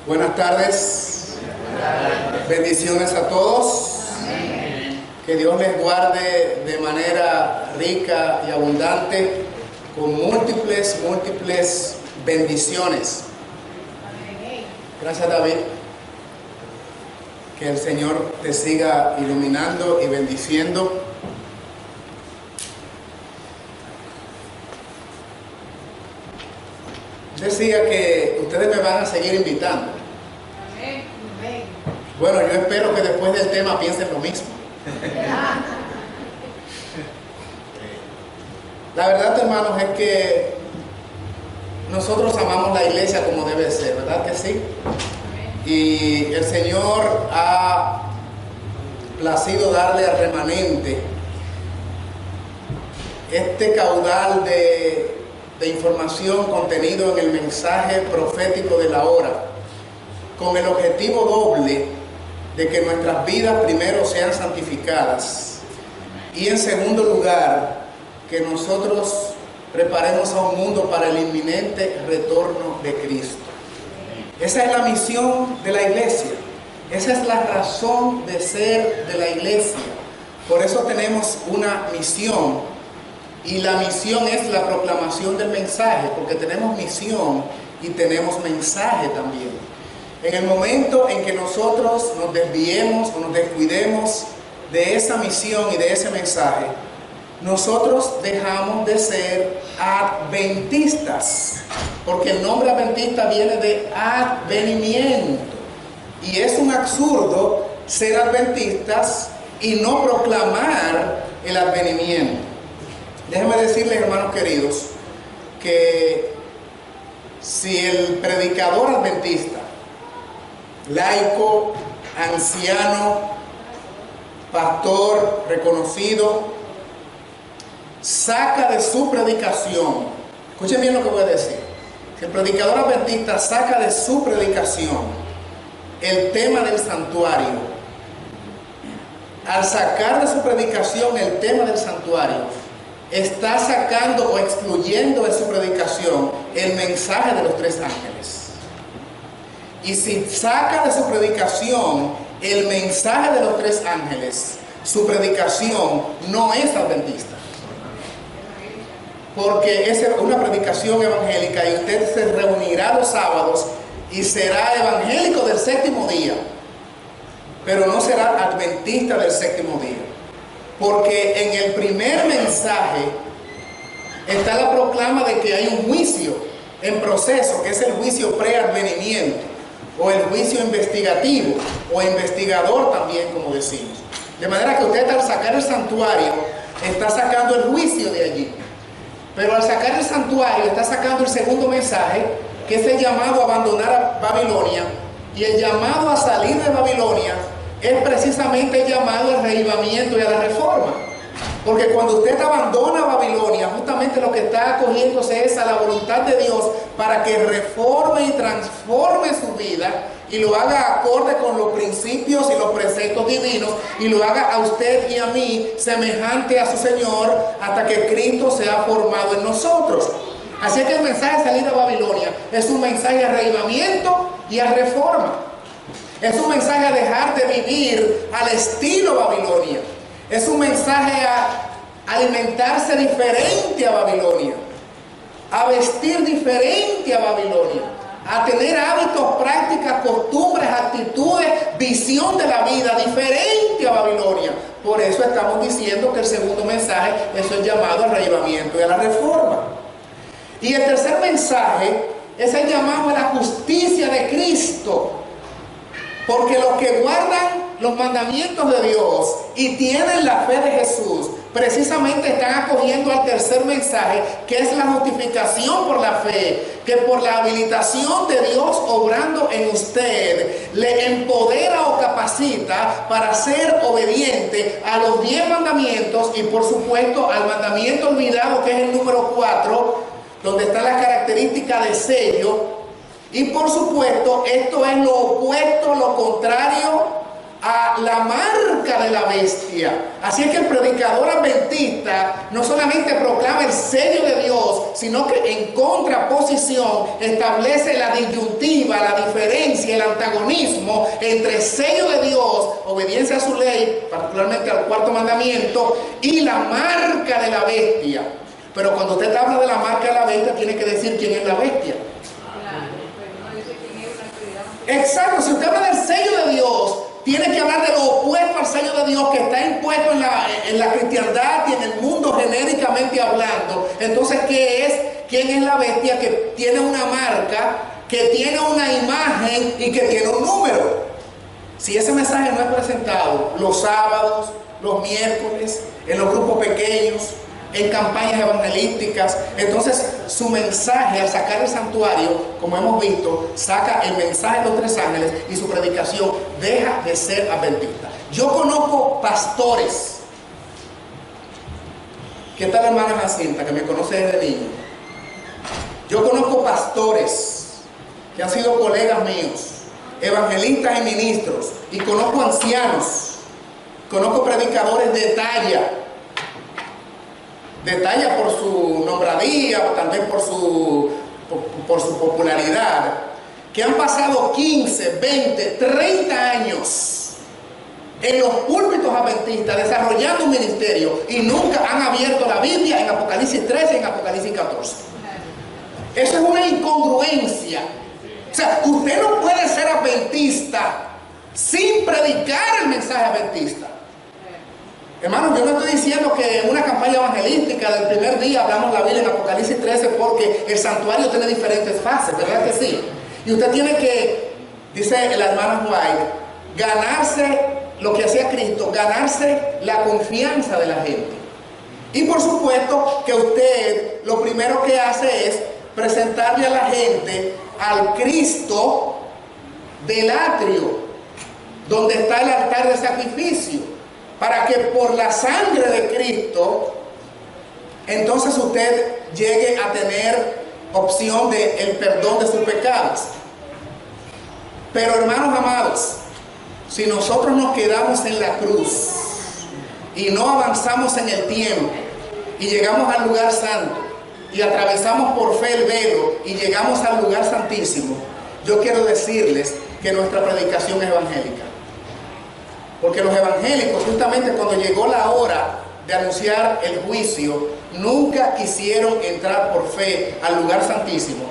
Buenas tardes. Bendiciones a todos. Que Dios les guarde de manera rica y abundante, con múltiples bendiciones. Gracias, David. Que el Señor te siga iluminando y bendiciendo. Decía que ustedes me van a seguir invitando. Bueno, yo espero que después del tema piensen lo mismo. La verdad, hermanos, es que nosotros amamos la iglesia como debe ser, ¿verdad que sí? Y el Señor ha placido darle al remanente este caudal de información contenido en el mensaje profético de la hora, con el objetivo doble de que nuestras vidas primero sean santificadas y en segundo lugar que nosotros preparemos a un mundo para el inminente retorno de Cristo. Esa es la misión de la iglesia, esa es la razón de ser de la iglesia. Por eso tenemos una misión, y la misión es la proclamación del mensaje, porque tenemos misión y tenemos mensaje también. En el momento en que nosotros nos desviemos o nos descuidemos de esa misión y de ese mensaje, nosotros dejamos de ser adventistas, porque el nombre adventista viene de advenimiento, y es un absurdo ser adventistas y no proclamar el advenimiento. Déjenme decirles, hermanos queridos, que si el predicador adventista, laico, anciano, pastor reconocido, saca de su predicación, escuchen bien lo que voy a decir, si el predicador adventista saca de su predicación el tema del santuario, al sacar de su predicación el tema del santuario, está sacando o excluyendo de su predicación el mensaje de los tres ángeles. Y si saca de su predicación el mensaje de los tres ángeles, su predicación no es adventista. Porque es una predicación evangélica y usted se reunirá los sábados y será evangélico del séptimo día, pero no será adventista del séptimo día. Porque en el primer mensaje está la proclama de que hay un juicio en proceso, que es el juicio preadvenimiento, o el juicio investigativo, o investigador también, como decimos. De manera que usted, al sacar el santuario, está sacando el juicio de allí. Pero al sacar el santuario está sacando el segundo mensaje, que es el llamado a abandonar a Babilonia, y el llamado a salir de Babilonia es precisamente el llamado al reavivamiento y a la reforma. Porque cuando usted abandona Babilonia, justamente lo que está acogiéndose es a la voluntad de Dios para que reforme y transforme su vida y lo haga acorde con los principios y los preceptos divinos, y lo haga a usted y a mí semejante a su Señor hasta que Cristo sea formado en nosotros. Así que el mensaje de salida a Babilonia es un mensaje a reavivamiento y a reforma. Es un mensaje a dejar de vivir al estilo Babilonia. Es un mensaje a alimentarse diferente a Babilonia, a vestir diferente a Babilonia, a tener hábitos, prácticas, costumbres, actitudes, visión de la vida diferente a Babilonia. Por eso estamos diciendo que el segundo mensaje es el llamado al reavivamiento y a la reforma. Y el tercer mensaje es el llamado a la justicia de Cristo. Porque los que guardan los mandamientos de Dios y tienen la fe de Jesús, precisamente están acogiendo al tercer mensaje, que es la justificación por la fe, que por la habilitación de Dios obrando en usted, le empodera o capacita para ser obediente a los 10 mandamientos y por supuesto al mandamiento olvidado, que es el número 4, donde está la característica de sello. Y por supuesto, esto es lo opuesto, lo contrario a la marca de la bestia. Así es que el predicador adventista no solamente proclama el sello de Dios, sino que en contraposición establece la disyuntiva, la diferencia, el antagonismo entre sello de Dios, obediencia a su ley, particularmente al cuarto mandamiento, y la marca de la bestia. Pero cuando usted habla de la marca de la bestia, tiene que decir quién es la bestia. Exacto, si usted habla del sello de Dios, tiene que hablar de lo opuesto al sello de Dios que está impuesto en la cristiandad y en el mundo genéricamente hablando. Entonces, ¿qué es? ¿Quién es la bestia que tiene una marca, que tiene una imagen y que tiene un número? Si ese mensaje no es presentado los sábados, los miércoles, en los grupos pequeños, en campañas evangelísticas, entonces su mensaje al sacar el santuario, como hemos visto, saca el mensaje de los tres ángeles y su predicación deja de ser adventista. Yo conozco pastores. ¿Qué tal, hermana Jacinta, que me conoce desde niño? Yo conozco pastores que han sido colegas míos, evangelistas y ministros, y conozco ancianos, conozco predicadores de talla por su nombradía o tal vez por su popularidad, que han pasado 15, 20, 30 años en los púlpitos adventistas desarrollando un ministerio y nunca han abierto la Biblia en Apocalipsis 13 y en Apocalipsis 14. Eso es una incongruencia. O sea, usted no puede ser adventista sin predicar el mensaje adventista. Hermanos, yo no estoy diciendo que en una campaña evangelística del primer día hablamos la Biblia en Apocalipsis 13 porque el santuario tiene diferentes fases, ¿verdad que sí? Y usted tiene que, dice la hermana White, ganarse lo que hacía Cristo, ganarse la confianza de la gente. Y por supuesto que usted lo primero que hace es presentarle a la gente al Cristo del atrio, donde está el altar de sacrificio, para que por la sangre de Cristo, entonces usted llegue a tener opción de el perdón de sus pecados. Pero hermanos amados, si nosotros nos quedamos en la cruz y no avanzamos en el tiempo y llegamos al lugar santo y atravesamos por fe el velo y llegamos al lugar santísimo, yo quiero decirles que nuestra predicación es evangélica. Porque los evangélicos, justamente cuando llegó la hora de anunciar el juicio, nunca quisieron entrar por fe al lugar santísimo.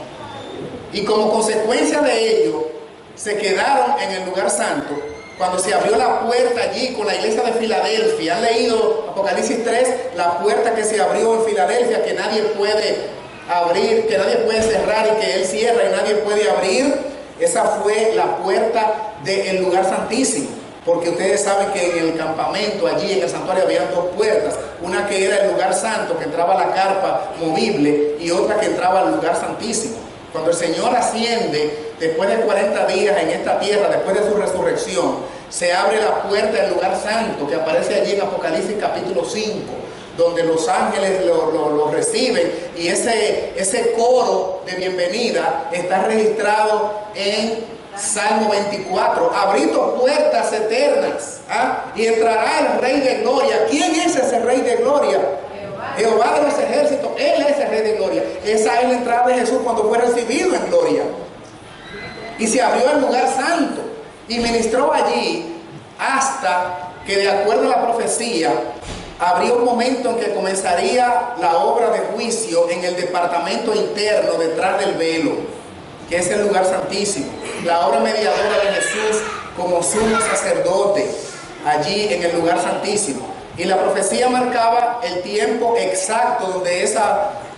Y como consecuencia de ello, se quedaron en el lugar santo. Cuando se abrió la puerta allí con la iglesia de Filadelfia, han leído Apocalipsis 3, la puerta que se abrió en Filadelfia, que nadie puede abrir, que nadie puede cerrar y que él cierra y nadie puede abrir. Esa fue la puerta del lugar santísimo. Porque ustedes saben que en el campamento, allí en el santuario, había dos puertas. Una que era el lugar santo, que entraba la carpa movible, y otra que entraba al lugar santísimo. Cuando el Señor asciende, después de 40 días en esta tierra, después de su resurrección, se abre la puerta del lugar santo, que aparece allí en Apocalipsis capítulo 5, donde los ángeles lo reciben, y ese coro de bienvenida está registrado en Salmo 24, abrito puertas eternas, y entrará el Rey de Gloria. ¿Quién es ese Rey de Gloria? Jehová de los ejércitos. Él es el Rey de Gloria. Esa es la entrada de Jesús cuando fue recibido en gloria. Y se abrió el lugar santo y ministró allí hasta que, de acuerdo a la profecía, habría un momento en que comenzaría la obra de juicio en el departamento interno detrás del velo, que es el lugar santísimo, la obra mediadora de Jesús como sumo sacerdote allí en el lugar santísimo. Y la profecía marcaba el tiempo exacto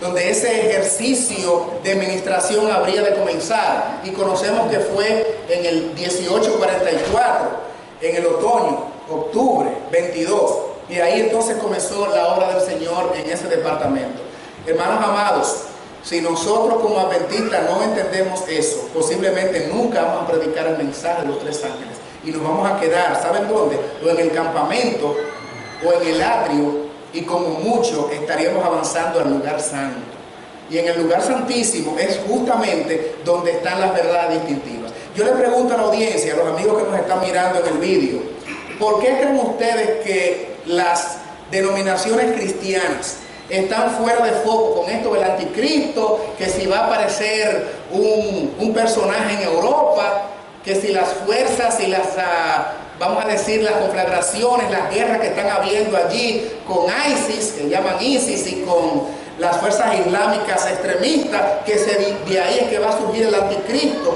donde ese ejercicio de ministración habría de comenzar. Y conocemos que fue en el 1844, en el otoño, octubre 22. Y ahí entonces comenzó la obra del Señor en ese departamento. Hermanos amados, si nosotros como adventistas no entendemos eso, posiblemente nunca vamos a predicar el mensaje de los tres ángeles y nos vamos a quedar, ¿saben dónde? O en el campamento o en el atrio, y como mucho estaríamos avanzando al lugar santo. Y en el lugar santísimo es justamente donde están las verdades distintivas. Yo le pregunto a la audiencia, a los amigos que nos están mirando en el vídeo, ¿por qué creen ustedes que las denominaciones cristianas están fuera de foco con esto del anticristo, que si va a aparecer un personaje en Europa, que si las fuerzas y las, vamos a decir, las conflagraciones, las guerras que están habiendo allí con ISIS, que llaman ISIS, y con las fuerzas islámicas extremistas, que de ahí es que va a surgir el anticristo.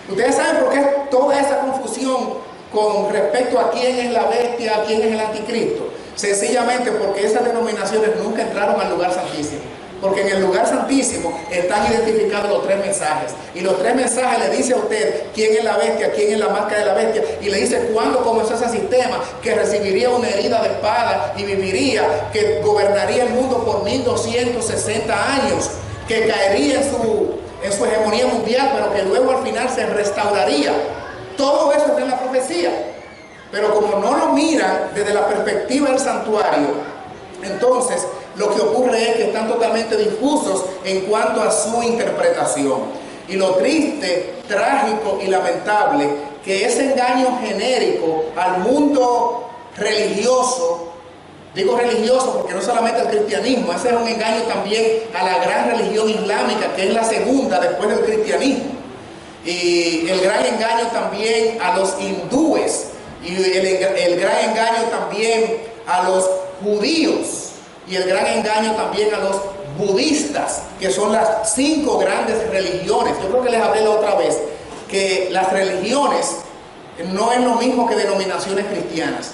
Ustedes saben por qué toda esa confusión con respecto a quién es la bestia, a quién es el anticristo. Sencillamente porque esas denominaciones nunca entraron al lugar santísimo. Porque en el lugar santísimo están identificados los 3 mensajes. Y los 3 mensajes le dice a usted quién es la bestia, quién es la marca de la bestia. Y le dice cuándo comenzó ese sistema, que recibiría una herida de espada y viviría, que gobernaría el mundo por 1260 años, que caería en su hegemonía mundial, pero que luego al final se restauraría. Todo eso está en la profecía. Pero como no lo miran desde la perspectiva del santuario, entonces lo que ocurre es que están totalmente difusos en cuanto a su interpretación. Y lo triste, trágico y lamentable, que ese engaño genérico al mundo religioso, digo religioso porque no solamente el cristianismo, ese es un engaño también a la gran religión islámica, que es la segunda después del cristianismo. Y el gran engaño también a los hindúes, y el gran engaño también a los judíos, y el gran engaño también a los budistas, que son las 5 grandes religiones. Yo creo que les hablé la otra vez que las religiones no es lo mismo que denominaciones cristianas.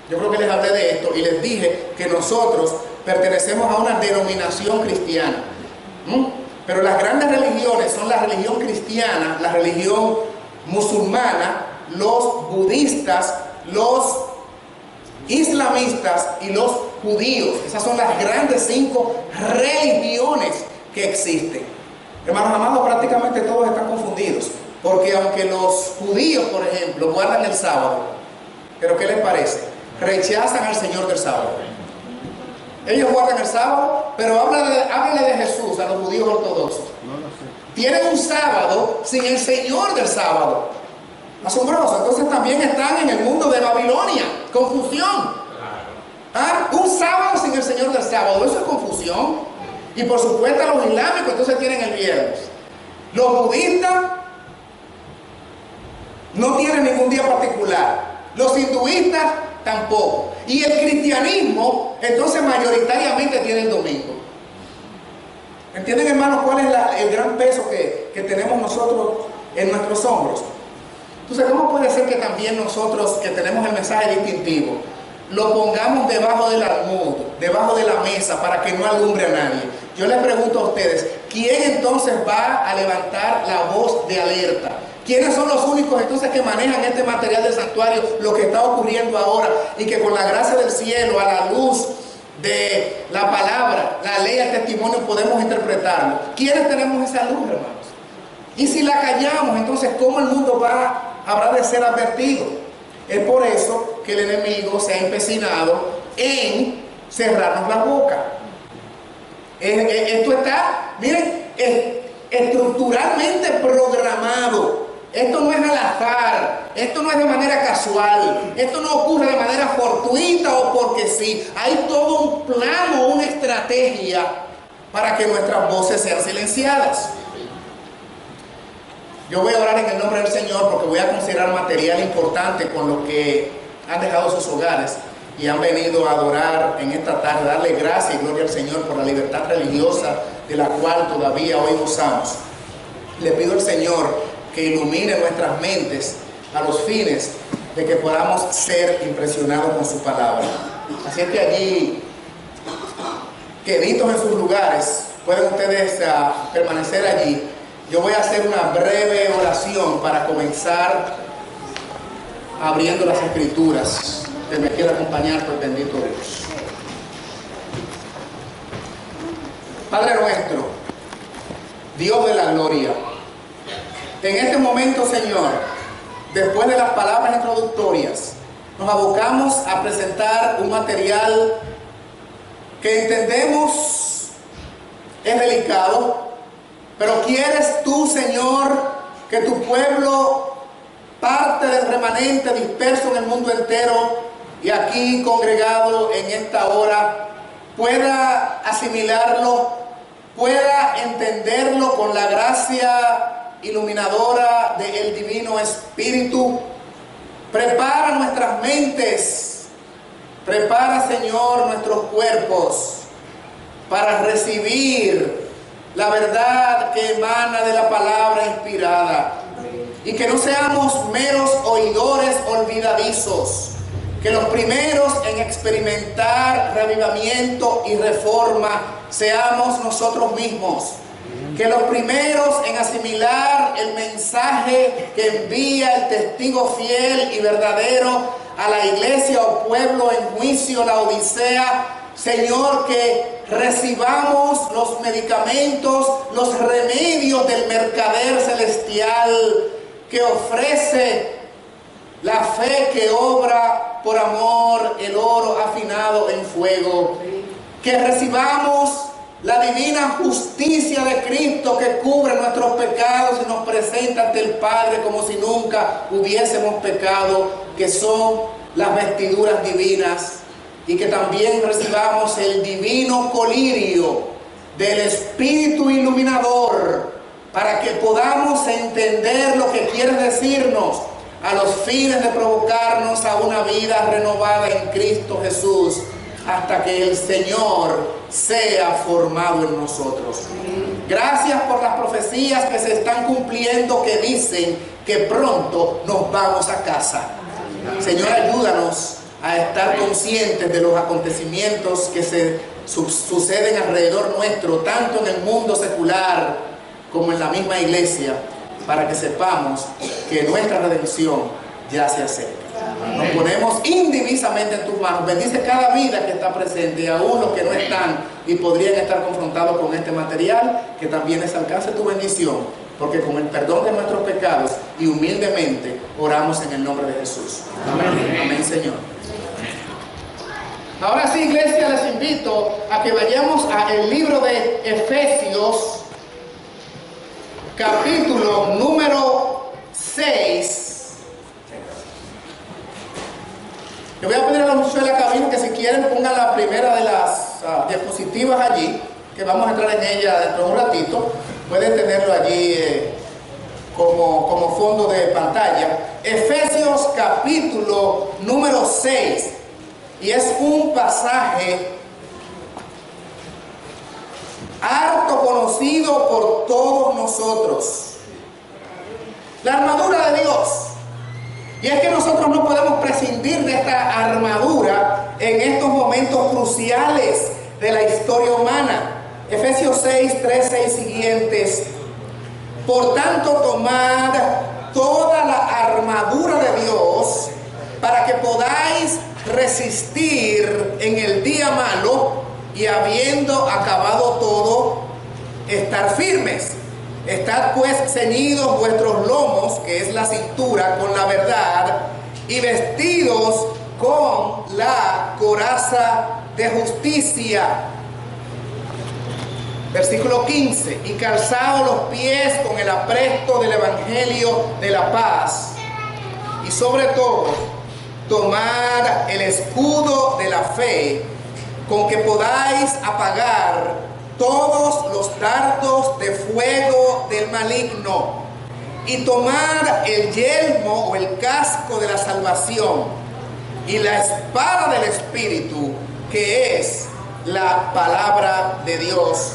Yo creo que les hablé de esto y les dije que nosotros pertenecemos a una denominación cristiana. Pero las grandes religiones son la religión cristiana, la religión musulmana, los budistas, los islamistas y los judíos. Esas son las grandes 5 religiones que existen. Hermanos amados, prácticamente todos están confundidos, porque aunque los judíos, por ejemplo, guardan el sábado, pero ¿qué les parece? Rechazan al Señor del sábado. Ellos guardan el sábado, pero háblenle de Jesús a los judíos ortodoxos. Tienen un sábado sin el Señor del sábado. Asombroso. Entonces también están en el mundo de Babilonia. Confusión. Un sábado sin el Señor del sábado. Eso es confusión. Y por supuesto los islámicos entonces tienen el viernes. Los budistas no tienen ningún día particular. Los hinduistas tampoco. Y el cristianismo entonces mayoritariamente tiene el domingo. ¿Entienden, hermanos, cuál es el gran peso que tenemos nosotros en nuestros hombros? Entonces, ¿cómo puede ser que también nosotros, que tenemos el mensaje distintivo, lo pongamos debajo del almud, debajo de la mesa, para que no alumbre a nadie? Yo les pregunto a ustedes, ¿quién entonces va a levantar la voz de alerta? ¿Quiénes son los únicos entonces que manejan este material del santuario, lo que está ocurriendo ahora, y que con la gracia del cielo, a la luz de la palabra, la ley, el testimonio, podemos interpretarlo? ¿Quiénes tenemos esa luz, hermanos? Y si la callamos, entonces ¿cómo el mundo habrá de ser advertido? Es por eso que el enemigo se ha empecinado en cerrarnos la boca. Esto está, miren, estructuralmente programado. Esto no es al azar, esto no es de manera casual, esto no ocurre de manera fortuita o porque sí. Hay todo un plano, una estrategia para que nuestras voces sean silenciadas. Yo voy a orar en el nombre del Señor porque voy a considerar material importante con los que han dejado sus hogares y han venido a adorar en esta tarde, darle gracias y gloria al Señor por la libertad religiosa de la cual todavía hoy gozamos. Le pido al Señor que ilumine nuestras mentes a los fines de que podamos ser impresionados con su palabra. Así es que allí, queditos en sus lugares, pueden ustedes permanecer allí. Yo voy a hacer una breve oración para comenzar abriendo las Escrituras. Que me quiera acompañar, pues bendito Dios. Padre nuestro, Dios de la gloria, en este momento, Señor, después de las palabras introductorias, nos abocamos a presentar un material que entendemos es delicado, pero quieres tú, Señor, que tu pueblo, parte del remanente disperso en el mundo entero y aquí congregado en esta hora, pueda asimilarlo, pueda entenderlo con la gracia iluminadora del Divino Espíritu. Prepara nuestras mentes, prepara, Señor, nuestros cuerpos para recibir la verdad que emana de la palabra inspirada, y que no seamos meros oidores olvidadizos, que los primeros en experimentar reavivamiento y reforma seamos nosotros mismos, que los primeros en asimilar el mensaje que envía el testigo fiel y verdadero a la iglesia o pueblo en juicio, la Odisea, Señor, que recibamos los medicamentos, los remedios del mercader celestial que ofrece la fe que obra por amor, el oro afinado en fuego. Que recibamos la divina justicia de Cristo que cubre nuestros pecados y nos presenta ante el Padre como si nunca hubiésemos pecado, que son las vestiduras divinas. Y que también recibamos el divino colirio del Espíritu iluminador para que podamos entender lo que quiere decirnos a los fines de provocarnos a una vida renovada en Cristo Jesús hasta que el Señor sea formado en nosotros. Gracias por las profecías que se están cumpliendo, que dicen que pronto nos vamos a casa. Señor, ayúdanos a estar conscientes de los acontecimientos que suceden alrededor nuestro, tanto en el mundo secular como en la misma iglesia, para que sepamos que nuestra redención ya se acerca. Nos ponemos indivisamente en tus manos. Bendice cada vida que está presente, y aún los que no están y podrían estar confrontados con este material, que también les alcance tu bendición, porque con el perdón de nuestros pecados y humildemente oramos en el nombre de Jesús. Amén. Amén, Señor. Ahora sí, iglesia, les invito a que vayamos al libro de Efesios, capítulo número 6. Le voy a pedir a los muchachos de la cabina que si quieren pongan la primera de las diapositivas allí, que vamos a entrar en ella dentro de un ratito. Pueden tenerlo allí como fondo de pantalla. Efesios capítulo número 6. Y es un pasaje harto conocido por todos nosotros. La armadura de Dios. Y es que nosotros no podemos prescindir de esta armadura en estos momentos cruciales de la historia humana. Efesios 6, 13 y siguientes. Por tanto, tomad toda la armadura de Dios para que podáis resistir en el día malo, y habiendo acabado todo, estar firmes. Estad pues ceñidos vuestros lomos, que es la cintura, con la verdad, y vestidos con la coraza de justicia. Versículo 15. Y calzados los pies con el apresto del evangelio de la paz. Y sobre todo, tomad el escudo de la fe, con que podáis apagar todos los dardos de fuego del maligno, y tomad el yelmo o el casco de la salvación, y la espada del Espíritu, que es la palabra de Dios.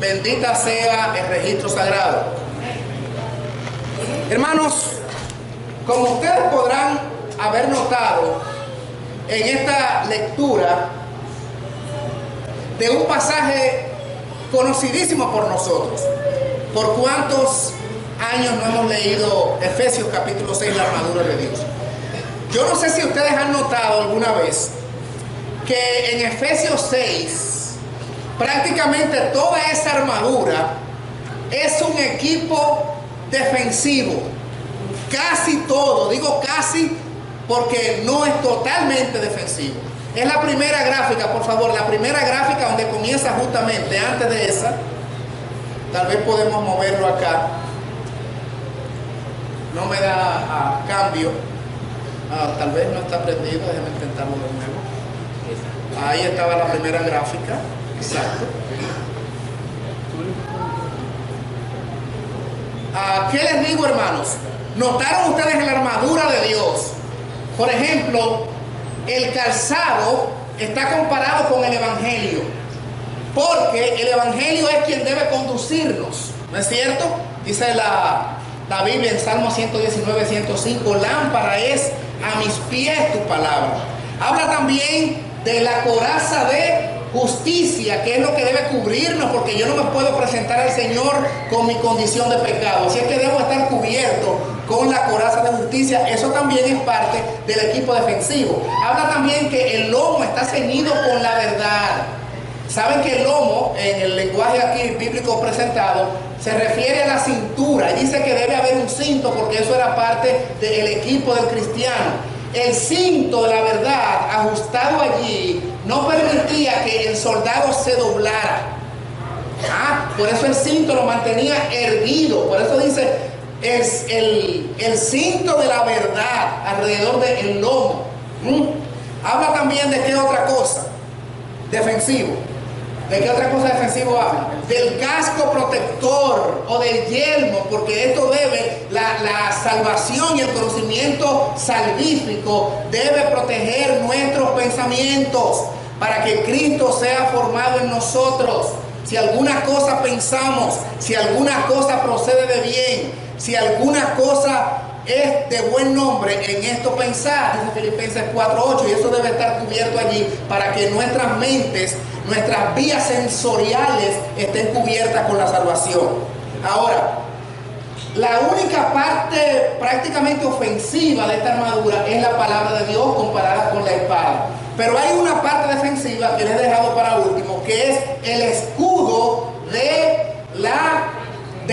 Bendita sea el registro sagrado. Hermanos, como ustedes podrán haber notado en esta lectura de un pasaje conocidísimo por nosotros, ¿por cuántos años no hemos leído Efesios capítulo 6, la armadura de Dios? Yo no sé si ustedes han notado alguna vez que en Efesios 6 prácticamente toda esa armadura es un equipo defensivo. Casi todo, digo casi porque no es totalmente defensivo. Es la primera gráfica, por favor, la primera gráfica donde comienza justamente antes de esa. Tal vez podemos moverlo acá. No me da cambio. Tal vez no está prendido, déjenme intentarlo de nuevo. Ahí estaba la primera gráfica. Exacto. ¿Qué les digo, hermanos? ¿Notaron ustedes en la armadura de Dios? Por ejemplo, el calzado está comparado con el Evangelio, porque el Evangelio es quien debe conducirnos, ¿no es cierto? Dice la Biblia en Salmo 119, 105, lámpara es a mis pies tu palabra. Habla también de la coraza de justicia, que es lo que debe cubrirnos, porque yo no me puedo presentar al Señor con mi condición de pecado, así es que debo estar cubierto con la coraza de justicia. Eso también es parte del equipo defensivo. Habla también que el lomo está ceñido con la verdad. Saben que el lomo, en el lenguaje aquí bíblico presentado, se refiere a la cintura, y dice que debe haber un cinto, porque eso era parte del equipo del cristiano. El cinto de la verdad ajustado allí no permitía que el soldado se doblara. Por eso el cinto lo mantenía erguido. Por eso dice el cinto de la verdad alrededor del lomo. Habla también de qué otra cosa defensivo. ¿De qué otra cosa defensivo habla? Del casco protector o del yelmo, porque esto debe, la salvación y el conocimiento salvífico debe proteger nuestros pensamientos para que Cristo sea formado en nosotros. Si alguna cosa pensamos, si alguna cosa procede de bien, si alguna cosa es de buen nombre, en esto pensar, dice Filipenses 4:8, y eso debe estar cubierto allí para que nuestras mentes, nuestras vías sensoriales estén cubiertas con la salvación. Ahora, la única parte prácticamente ofensiva de esta armadura es la palabra de Dios comparada con la espada. Pero hay una parte defensiva que les he dejado para último, que es el escudo de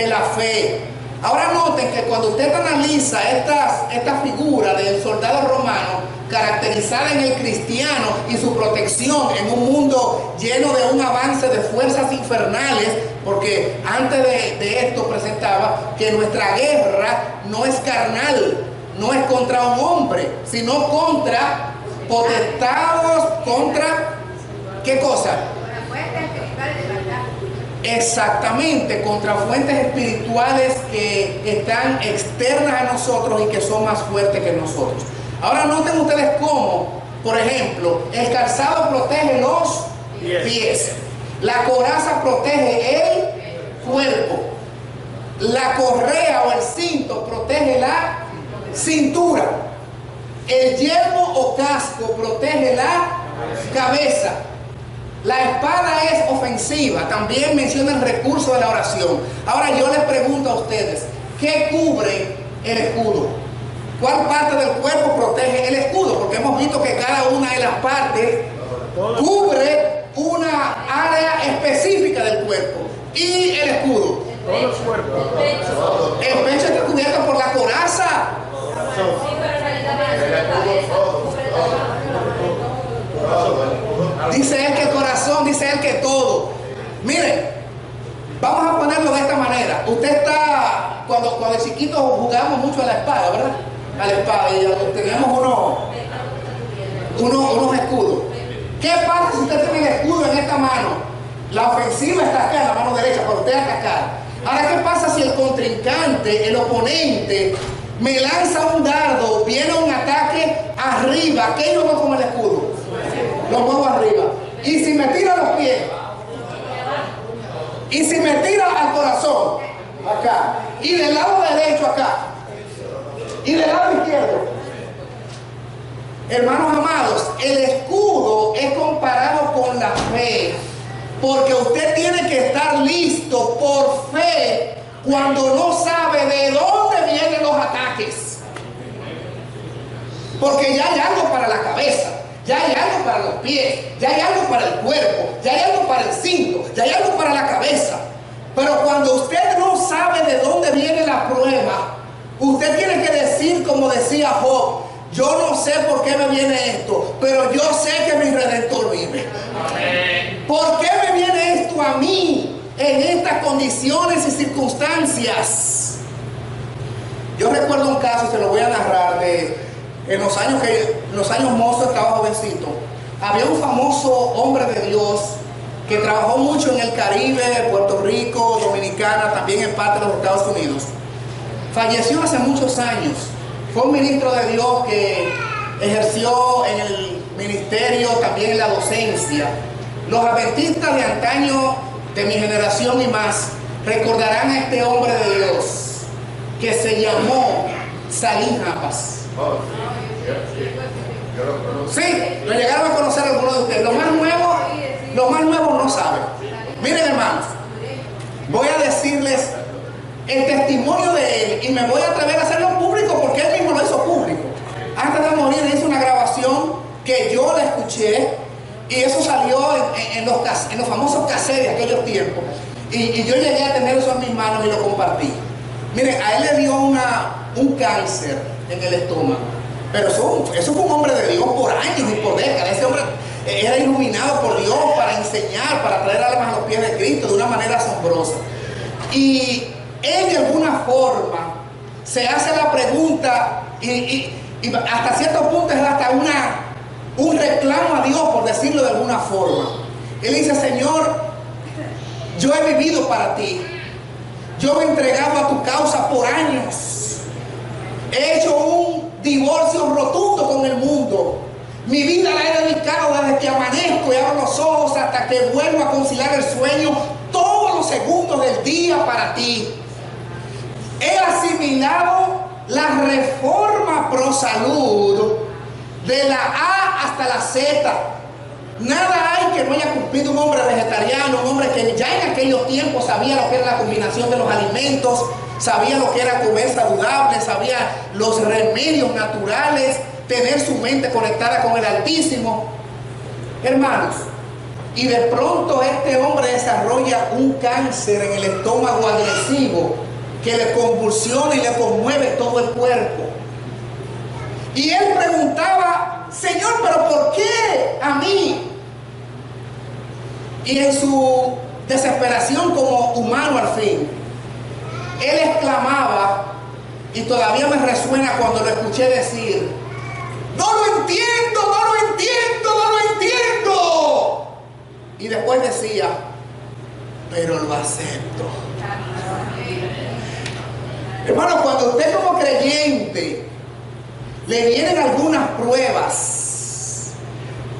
la fe. Ahora noten que cuando usted analiza esta figura del soldado romano, caracterizada en el cristiano y su protección en un mundo lleno de un avance de fuerzas infernales, porque antes de esto presentaba que nuestra guerra no es carnal, no es contra un hombre, sino contra potestados, contra ¿qué cosa? Exactamente, contra fuentes espirituales que están externas a nosotros y que son más fuertes que nosotros. Ahora noten ustedes cómo, por ejemplo, el calzado protege los pies, la coraza protege el cuerpo, la correa o el cinto protege la cintura, el yelmo o casco protege la cabeza. La espada es ofensiva, también menciona el recurso de la oración. Ahora yo les pregunto a ustedes, ¿qué cubre el escudo? ¿Cuál parte del cuerpo protege el escudo? Porque hemos visto que cada una de las partes cubre una área específica del cuerpo. ¿Y el escudo? Todo el cuerpo. El pecho está cubierto por la coraza. Dice él que el corazón, dice él que todo. Miren, vamos a ponerlo de esta manera. Usted está, cuando chiquitos jugamos mucho a la espada, ¿verdad? A la espada, y teníamos unos escudos. ¿Qué pasa si usted tiene el escudo en esta mano? La ofensiva está acá en la mano derecha, pero usted está acá. Ahora, ¿qué pasa si el contrincante, el oponente, me lanza un dardo, viene un ataque arriba? ¿Qué yo hago con el escudo? Lo muevo arriba. Y si me tira los pies, y si me tira al corazón, acá, y del lado derecho acá, y del lado izquierdo, hermanos amados, el escudo es comparado con la fe, porque usted tiene que estar listo por fe cuando no sabe de dónde vienen los ataques, porque ya hay algo para la cabeza, ya hay algo para los pies, ya hay algo para el cuerpo, ya hay algo para el cinto, ya hay algo para la cabeza. Pero cuando usted no sabe de dónde viene la prueba, usted tiene que decir como decía Job: yo no sé por qué me viene esto, pero yo sé que mi Redentor vive. ¿Por qué me viene esto a mí en estas condiciones y circunstancias? Yo recuerdo un caso, se lo voy a narrar, en los años mozos, estaba jovencito. había un famoso hombre de Dios que trabajó mucho en el Caribe, Puerto Rico, Dominicana, también en parte de los Estados Unidos. Falleció hace muchos años. Fue un ministro de Dios que ejerció en el ministerio, también en la docencia. Los adventistas de antaño, de mi generación y más, recordarán a este hombre de Dios que se llamó Salim Japas. Sí, lo llegaron a conocer algunos de ustedes. Los más nuevos no saben. Miren, hermanos, voy a decirles el testimonio de él y me voy a atrever a hacerlo público porque él mismo lo hizo público. Antes de morir hizo una grabación que yo la escuché y eso salió en los famosos cassettes de aquellos tiempos. Y yo llegué a tener eso en mis manos y lo compartí. Miren, a él le dio un cáncer en el estómago. Pero eso fue un hombre de Dios por años y por décadas. Ese hombre era iluminado por Dios para enseñar, para traer almas a los pies de Cristo de una manera asombrosa. Y él de alguna forma se hace la pregunta y hasta cierto punto es hasta un reclamo a Dios, por decirlo de alguna forma. Él dice: Señor, yo he vivido para ti. Yo me he entregado a tu causa por años. He hecho un divorcio rotundo con el mundo. Mi vida la he dedicado desde que amanezco y abro los ojos hasta que vuelvo a conciliar el sueño, todos los segundos del día para ti. He asimilado la reforma pro salud de la A hasta la Z. Nada hay que no haya cumplido un hombre vegetariano, un hombre que ya en aquellos tiempos sabía lo que era la combinación de los alimentos, sabía lo que era comer saludable, sabía los remedios naturales, tener su mente conectada con el Altísimo. Hermanos, y de pronto este hombre desarrolla un cáncer en el estómago agresivo que le convulsiona y le conmueve todo el cuerpo. Y él preguntaba: Señor, ¿pero por qué a mí? Y en su desesperación como humano al fin, él exclamaba, y todavía me resuena cuando lo escuché decir: ¡No lo entiendo, no lo entiendo, no lo entiendo! Y después decía: pero lo acepto. Hermano, cuando usted como creyente le vienen algunas pruebas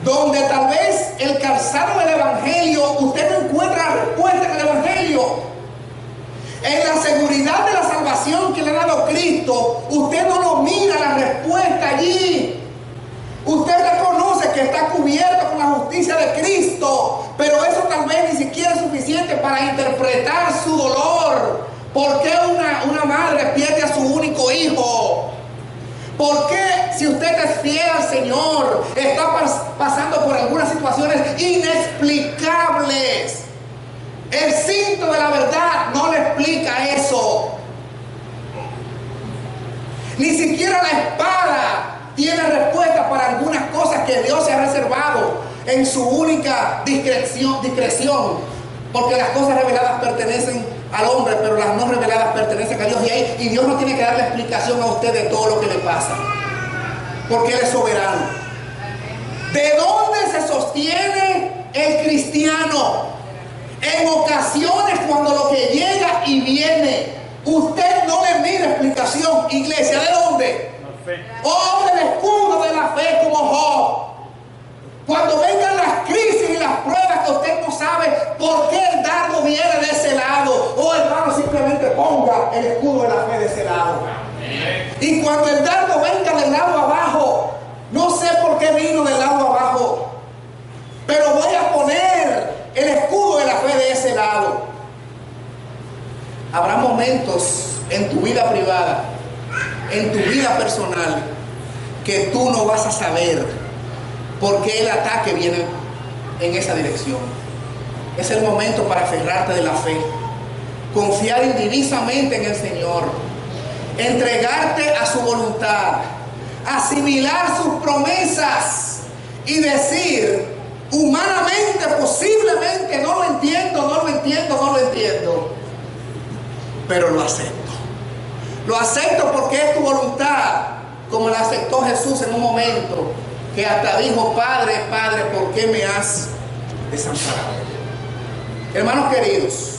donde tal vez el calzado del Evangelio, usted no encuentra la respuesta en el Evangelio, en la seguridad de la salvación que le ha dado Cristo, usted no lo mira la respuesta allí. Usted reconoce que está cubierto con la justicia de Cristo, pero eso tal vez ni siquiera es suficiente para interpretar su dolor. ¿Por qué una madre pierde a su único hijo? ¿Por qué, si usted es fiel al Señor, está pasando por algunas situaciones inexplicables? El cinto de la verdad no le explica eso. Ni siquiera la espada tiene respuesta para algunas cosas que Dios se ha reservado en su única discreción. Porque las cosas reveladas pertenecen al hombre, pero las no reveladas pertenecen a Dios. Y Dios no tiene que darle explicación a usted de todo lo que le pasa, porque Él es soberano. ¿De dónde se sostiene el cristiano? En ocasiones, cuando lo que llega y viene, usted no le mira explicación. Iglesia, ¿de dónde? Oh, del escudo de la fe, como Job. Cuando vengan las crisis y las pruebas que usted no sabe por qué el dardo viene de ese lado, oh hermano, simplemente ponga el escudo de la fe de ese lado. Y cuando el dardo venga del lado abajo, no sé por qué vino del lado abajo, pero voy a poner el escudo de la fe de ese lado. Habrá momentos en tu vida privada, en tu vida personal, que tú no vas a saber por qué el ataque viene en esa dirección. Es el momento para aferrarte de la fe, confiar indivisamente en el Señor, entregarte a su voluntad, asimilar sus promesas y decir: humanamente, posiblemente no lo entiendo, no lo entiendo, no lo entiendo, pero lo acepto. Lo acepto porque es tu voluntad, como la aceptó Jesús en un momento que hasta dijo: Padre, Padre, ¿por qué me has desamparado? Hermanos queridos,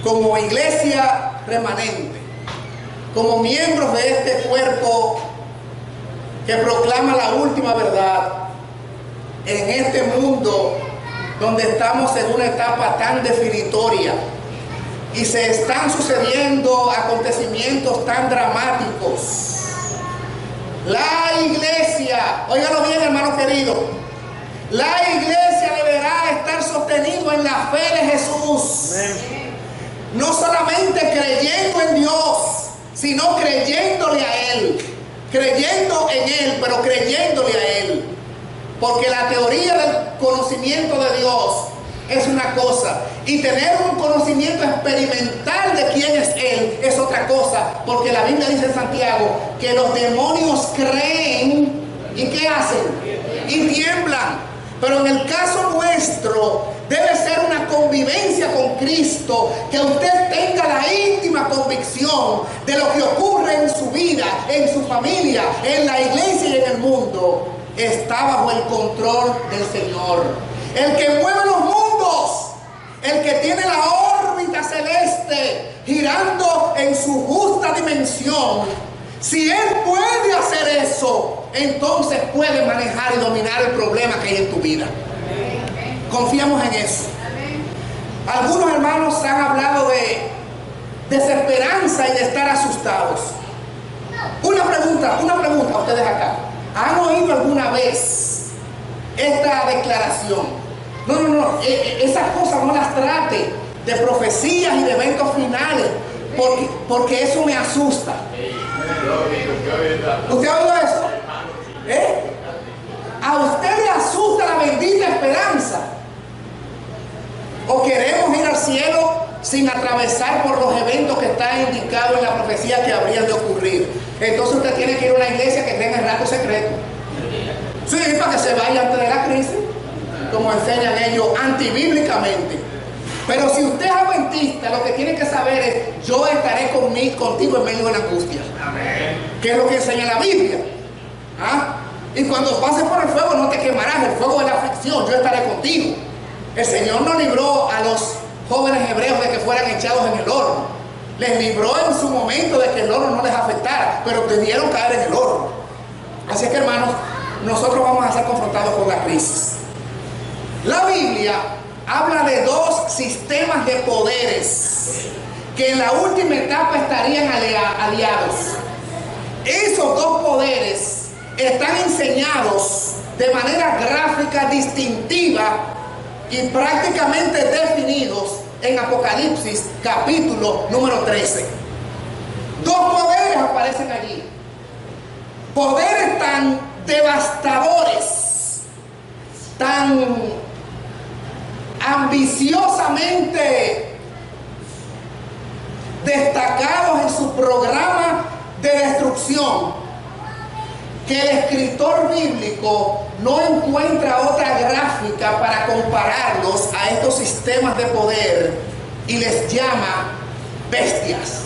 como iglesia remanente, como miembros de este cuerpo que proclama la última verdad, en este mundo donde estamos en una etapa tan definitoria y se están sucediendo acontecimientos tan dramáticos, la iglesia, óigalo bien, hermano querido, la iglesia deberá estar sostenido en la fe de Jesús. Amén. No solamente creyendo en Dios, sino creyéndole a Él. Creyendo en Él, pero creyéndole a Él. Porque la teoría del conocimiento de Dios es una cosa, y tener un conocimiento experimental de quién es Él es otra cosa. Porque la Biblia dice en Santiago que los demonios creen, ¿y qué hacen? Y tiemblan. Pero en el caso nuestro debe ser una convivencia con Cristo, que usted tenga la íntima convicción de lo que ocurre en su vida, en su familia, en la iglesia y en el mundo, está bajo el control del Señor. El que mueve los mundos, el que tiene la órbita celeste girando en su justa dimensión, si Él puede hacer eso, entonces puede manejar y dominar el problema que hay en tu vida. Confiamos en eso. Algunos hermanos han hablado de desesperanza y de estar asustados. Una pregunta a ustedes acá. ¿Han oído alguna vez esta declaración? No, esas cosas no las trate de profecías y de eventos finales, porque eso me asusta. ¿Usted ha oído eso? ¿A usted le asusta la bendita esperanza? ¿O queremos ir al cielo sin atravesar por los eventos que están indicados en la profecía que habrían de ocurrir? Entonces usted tiene que ir a una iglesia que tenga el rato secreto. Sí, para que se vaya antes de la crisis, como enseñan ellos antibíblicamente. Pero si usted es adventista, lo que tiene que saber es: yo estaré contigo en medio de la angustia. Amén. Que es lo que enseña la Biblia. ¿Ah? Y cuando pases por el fuego no te quemarás, el fuego de la aflicción, yo estaré contigo. El Señor no libró a los jóvenes hebreos de que fueran echados en el horno. Les libró en su momento de que el horno no les afectara, pero debieron caer en el horno. Así es que, hermanos, nosotros vamos a ser confrontados con la crisis. La Biblia habla de dos sistemas de poderes que en la última etapa estarían aliados. Esos dos poderes están enseñados de manera gráfica, distintiva y prácticamente definidos en Apocalipsis capítulo número 13. Dos poderes aparecen allí. Poderes tan devastadores, tan ambiciosamente destacados en su programa de destrucción, que el escritor bíblico no encuentra otra gráfica para compararlos a estos sistemas de poder y les llama bestias.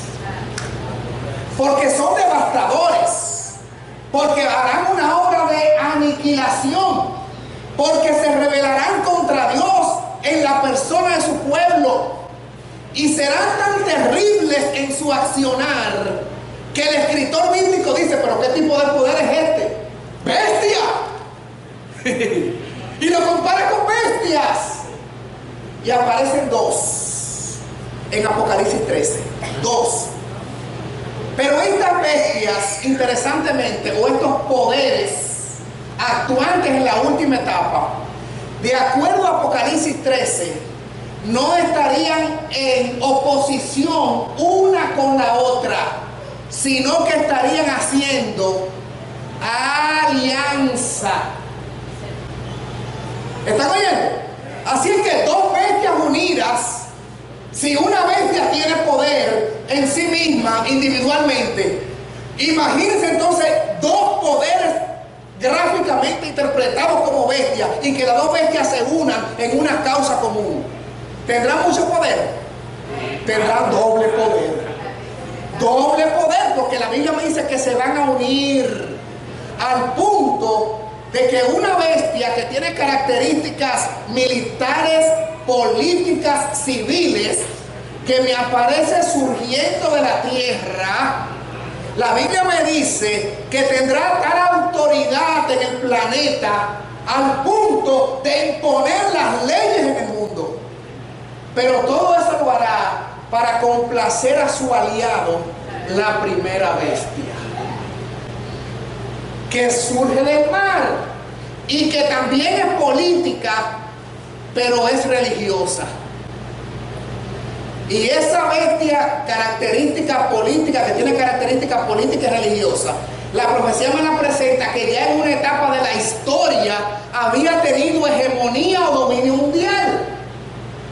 Porque son devastadores, porque harán una obra de aniquilación, porque se rebelarán contra Dios en la persona de su pueblo y serán tan terribles en su accionar que el escritor bíblico dice: ¿pero qué tipo de poder es este? ¡Bestia! Y lo compara con bestias. Y aparecen dos en Apocalipsis 13. Dos. Pero estas bestias, interesantemente, o estos poderes actuantes en la última etapa, de acuerdo a Apocalipsis 13, no estarían en oposición una con la otra, sino que estarían haciendo alianza. ¿Están oyendo? Así es que dos bestias unidas, si una bestia tiene poder en sí misma, individualmente, imagínense entonces dos poderes gráficamente interpretados como bestias, y que las dos bestias se unan en una causa común. ¿Tendrán mucho poder? Tendrán doble poder. Doble poder, porque la Biblia me dice que se van a unir al punto punto de que una bestia que tiene características militares, políticas, civiles, que me aparece surgiendo de la tierra, la Biblia me dice que tendrá tal autoridad en el planeta al punto de imponer las leyes en el mundo. Pero todo eso lo hará para complacer a su aliado, la primera bestia, que surge del mar y que también es política, pero es religiosa. Y esa bestia característica política, que tiene características políticas y religiosas, la profecía me la presenta que ya en una etapa de la historia había tenido hegemonía o dominio mundial.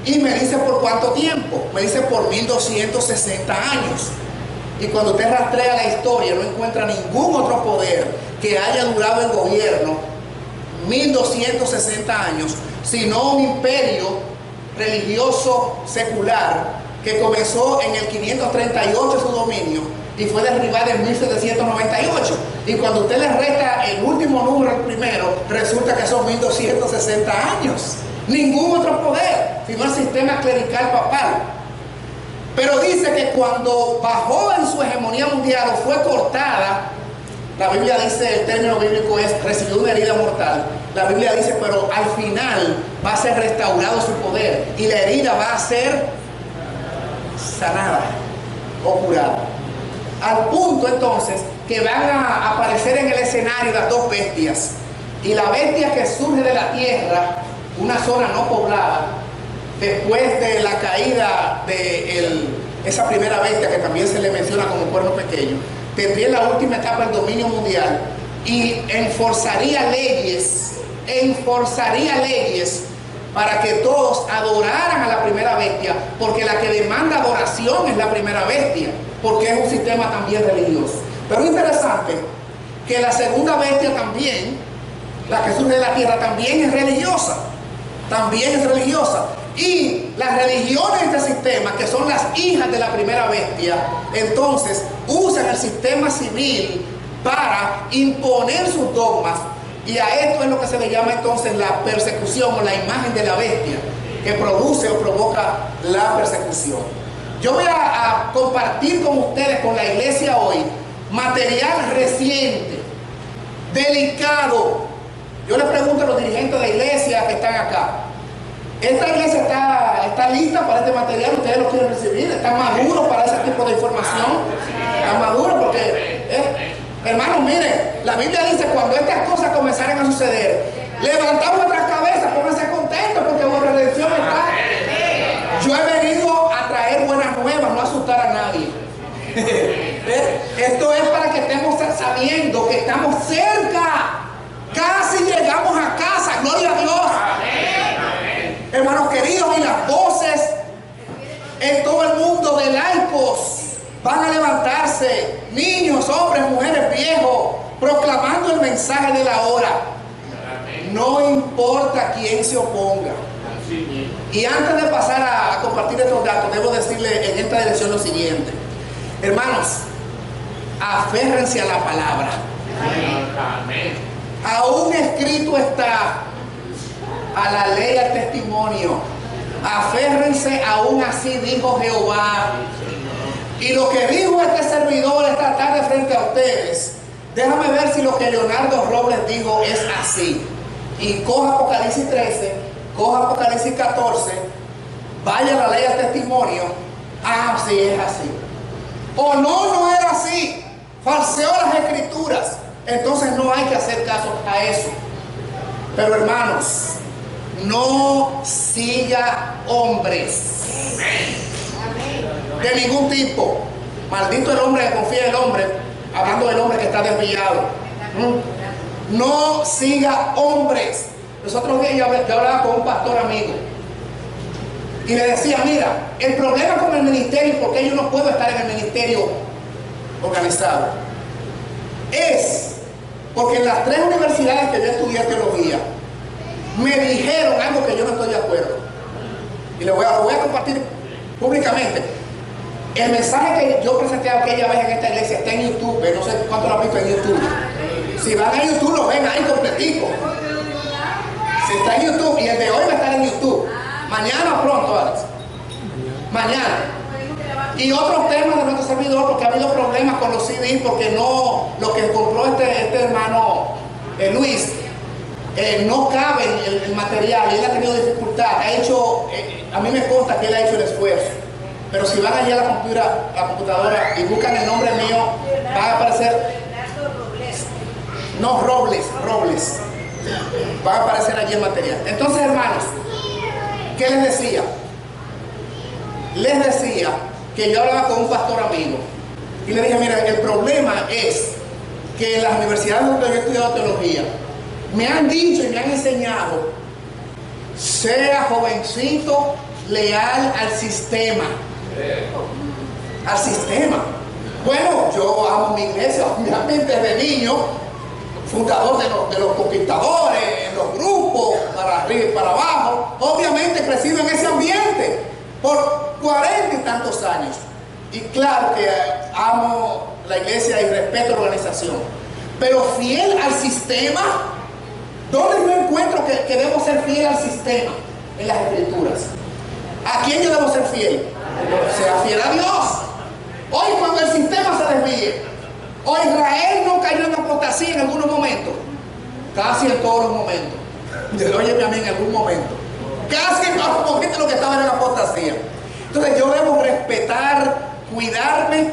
Y me dice por cuánto tiempo. Me dice por 1260 años. Y cuando usted rastrea la historia, no encuentra ningún otro poder que haya durado el gobierno 1260 años, sino un imperio religioso secular que comenzó en el 538 su dominio y fue derribado en 1798. Y cuando usted le resta el último número al primero, resulta que son 1260 años. Ningún otro poder, sino el sistema clerical papal. Pero dice que cuando bajó en su hegemonía mundial o fue cortada, la Biblia dice, el término bíblico es, recibió una herida mortal. La Biblia dice, pero al final va a ser restaurado su poder y la herida va a ser sanada o curada. Al punto entonces que van a aparecer en el escenario las dos bestias. Y la bestia que surge de la tierra, una zona no poblada, después de la caída de esa primera bestia que también se le menciona como cuerno pequeño, tendría la última etapa del dominio mundial y enforzaría leyes para que todos adoraran a la primera bestia, porque la que demanda adoración es la primera bestia, porque es un sistema también religioso. Pero es interesante que la segunda bestia también, la que surge de la tierra, también es religiosa. Y las religiones de este sistema, que son las hijas de la primera bestia, entonces usan el sistema civil para imponer sus dogmas. Y a esto es lo que se le llama entonces la persecución o la imagen de la bestia, que produce o provoca la persecución. Yo voy a compartir con ustedes, con la iglesia hoy, material reciente, delicado. Yo les pregunto a los dirigentes de la iglesia que están acá, ¿esta iglesia está lista para este material? ¿Ustedes lo quieren recibir? ¿Están maduros para ese tipo de información? ¿Están maduros? Porque, hermanos, miren, la Biblia dice, cuando estas cosas comenzaren a suceder, levantad vuestras cabezas, pónganse contentos porque vuestra redención está. Yo he venido a traer buenas nuevas, no a asustar a nadie. Esto es para que estemos sabiendo que estamos cerca. Casi llegamos a casa, gloria a Dios. Hermanos queridos, y las voces en todo el mundo de laicos van a levantarse, niños, hombres, mujeres, viejos, proclamando el mensaje de la hora. No importa quién se oponga. Y antes de pasar a compartir estos datos, debo decirle en esta dirección lo siguiente. Hermanos, aférrense a la palabra. Aún escrito está, a la ley, al testimonio. Aférrense, aún así dijo Jehová. Y lo que dijo este servidor esta tarde frente a ustedes, déjame ver si lo que Leonardo Robles dijo es así. Y coja Apocalipsis 13, coja Apocalipsis 14, vaya a la ley, al testimonio. Ah, sí, es así. O no era así. Falseó las escrituras. Entonces no hay que hacer caso a eso. Pero hermanos, no siga hombres de ningún tipo. Maldito el hombre que confía en el hombre, hablando del hombre que está desviado. No siga hombres. Los otros días yo hablaba con un pastor amigo y le decía, mira, el problema con el ministerio, porque yo no puedo estar en el ministerio organizado, es porque en las 3 universidades que yo estudié teología me dijeron algo que yo no estoy de acuerdo. Y lo voy a compartir públicamente. El mensaje que yo presenté aquella vez en esta iglesia está en YouTube. No sé cuánto lo han visto en YouTube. Si van a YouTube lo ven ahí completico. Si está en YouTube, y el de hoy va a estar en YouTube. Mañana pronto, Alex. Mañana. Y otros temas de nuestro servidor, porque ha habido problemas con los CDs, porque no, lo que compró este hermano Luis, no cabe el material, y él ha tenido dificultad. Ha hecho, a mí me consta que él ha hecho el esfuerzo. Pero si van allá a la computadora y buscan el nombre mío, va a aparecer. No, Robles. Va a aparecer allí el material. Entonces, hermanos, ¿qué les decía? Les decía que yo hablaba con un pastor amigo y le dije, mira, el problema es que en las universidades donde yo he estudiado teología me han dicho y me han enseñado: sea jovencito leal al sistema. Al sistema. Bueno, yo amo mi iglesia, obviamente desde niño, fundador de los conquistadores, en los grupos, para arriba y para abajo. Obviamente he crecido en ese ambiente por 40 y tantos años. Y claro que amo la iglesia y respeto la organización. Pero fiel al sistema, ¿dónde yo encuentro que debo ser fiel al sistema? En las Escrituras. ¿A quién yo debo ser fiel? Sea fiel a Dios. Hoy cuando el sistema se desvíe, o Israel no cayó en apostasía en algunos momentos, casi en todos los momentos. Óyeme a mí, en algún momento. Casi en todos los momentos lo que estaban en apostasía. Entonces yo debo respetar, cuidarme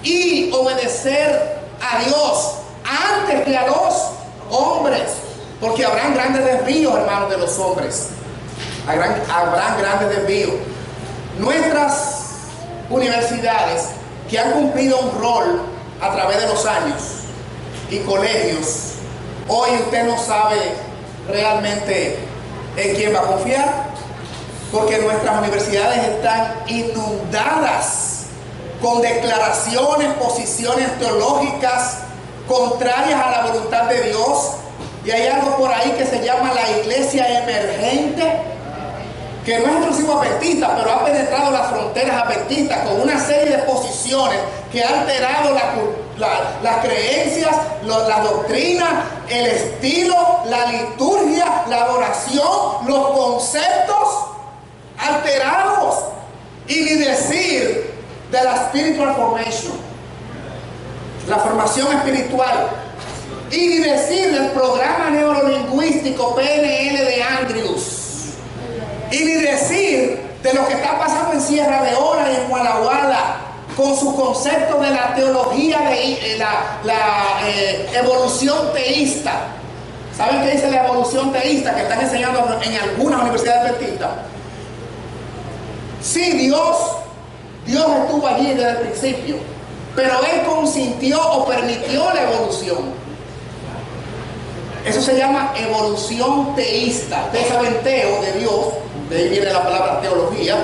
y obedecer a Dios antes que a los hombres, porque habrán grandes desvíos, hermanos, de los hombres. Habrán grandes desvíos. Nuestras universidades, que han cumplido un rol a través de los años, y colegios, hoy usted no sabe realmente en quién va a confiar, porque nuestras universidades están inundadas con declaraciones, posiciones teológicas contrarias a la voluntad de Dios. Y hay algo por ahí que se llama la iglesia emergente, que no es exclusivo adventista, pero ha penetrado las fronteras adventistas con una serie de posiciones que ha alterado las creencias, la doctrina, el estilo, la liturgia, la adoración, los conceptos alterados. Y ni decir de la spiritual formation, la formación espiritual, y ni decir del programa neurolingüístico PNL de Andrews, y ni decir de lo que está pasando en Sierra Leona y en Walla Walla con su concepto de la teología de la evolución teísta. ¿Saben qué dice la evolución teísta que están enseñando en algunas universidades adventistas? Sí, Dios estuvo allí desde el principio, pero Él consintió o permitió la evolución. Eso se llama evolución teísta. Ustedes saben, teo de Dios, de ahí viene la palabra teología.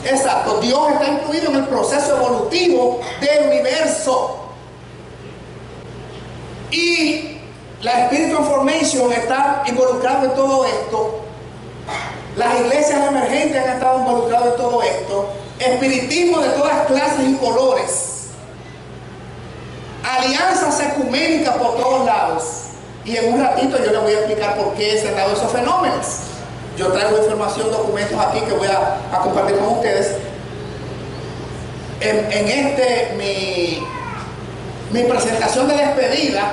Exacto, Dios está incluido en el proceso evolutivo del universo. Y la Spiritual Formation está involucrada en todo esto. Las iglesias emergentes han estado involucradas en todo esto. Espiritismo de todas clases y colores. Alianzas ecuménicas por todos lados. Y en un ratito yo les voy a explicar por qué se han dado esos fenómenos. Yo traigo información, documentos aquí que voy a compartir con ustedes. En mi presentación de despedida,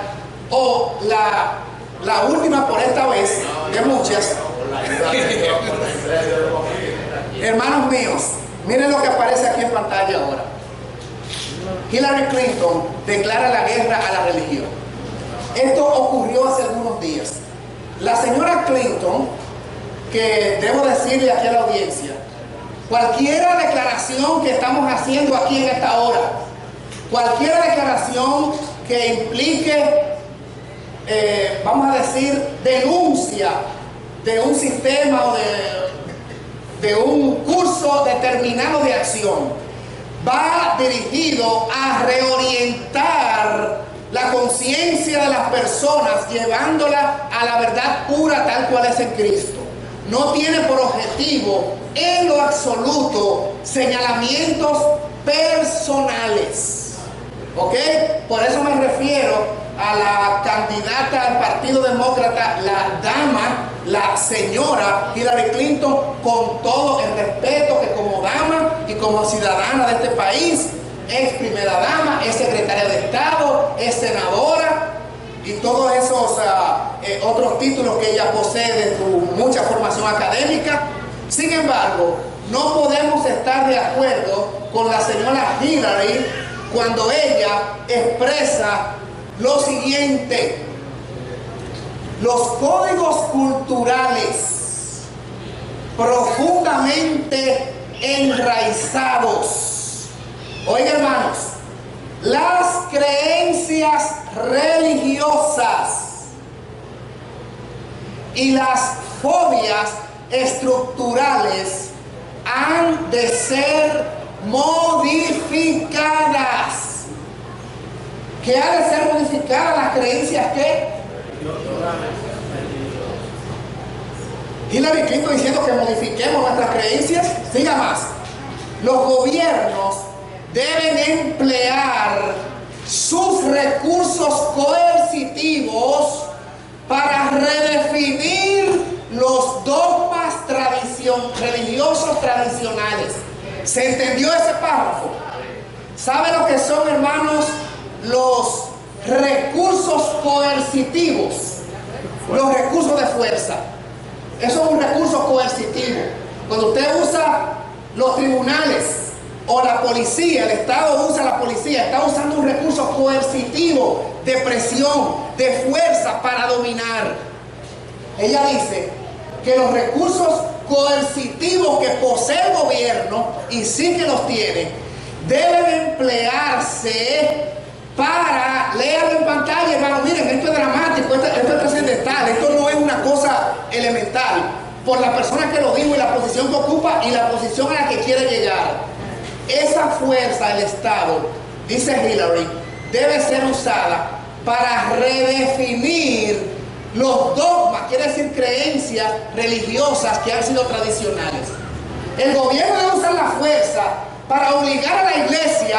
o la última por esta vez, de muchas. Hermanos míos, miren lo que aparece aquí en pantalla ahora. Hillary Clinton declara la guerra a la religión. Esto ocurrió hace algunos días. La señora Clinton, que debo decirle aquí a la audiencia, cualquier declaración que estamos haciendo aquí en esta hora, cualquier declaración que implique, vamos a decir, denuncia de un sistema o de un curso determinado de acción, va dirigido a reorientar la conciencia de las personas, llevándola a la verdad pura tal cual es en Cristo. No tiene por objetivo en lo absoluto señalamientos personales. ¿Ok? Por eso me refiero a la candidata al Partido Demócrata, la dama, la señora Hillary Clinton, con todo el respeto que como dama y como ciudadana de este país, es primera dama, es secretaria de Estado, es senadora y todos esos otros títulos que ella posee de su mucha formación académica. Sin embargo, no podemos estar de acuerdo con la señora Hillary cuando ella expresa lo siguiente: los códigos culturales profundamente enraizados. Oigan, hermanos, las creencias religiosas y las fobias estructurales han de ser modificadas. ¿Qué ha de ser modificada? Las creencias que Hillary Clinton diciendo que modifiquemos nuestras creencias. Siga más. Los gobiernos deben emplear sus recursos coercitivos para redefinir los dogmas religiosos tradicionales. ¿Se entendió ese párrafo? ¿Sabe lo que son, hermanos, los recursos coercitivos? Los recursos de fuerza. Eso es un recurso coercitivo. Cuando usted usa los tribunales o la policía, el Estado usa la policía, está usando un recurso coercitivo de presión, de fuerza para dominar. Ella dice que los recursos coercitivos que posee el gobierno, y sí que los tiene, deben emplearse para, léanlo en pantalla, hermano, miren, esto es dramático, esto es trascendental, esto no es una cosa elemental, por la persona que lo dijo y la posición que ocupa y la posición a la que quiere llegar. Esa fuerza del Estado, dice Hillary, debe ser usada para redefinir los dogmas, quiere decir creencias religiosas que han sido tradicionales. El gobierno debe usar la fuerza para obligar a la iglesia,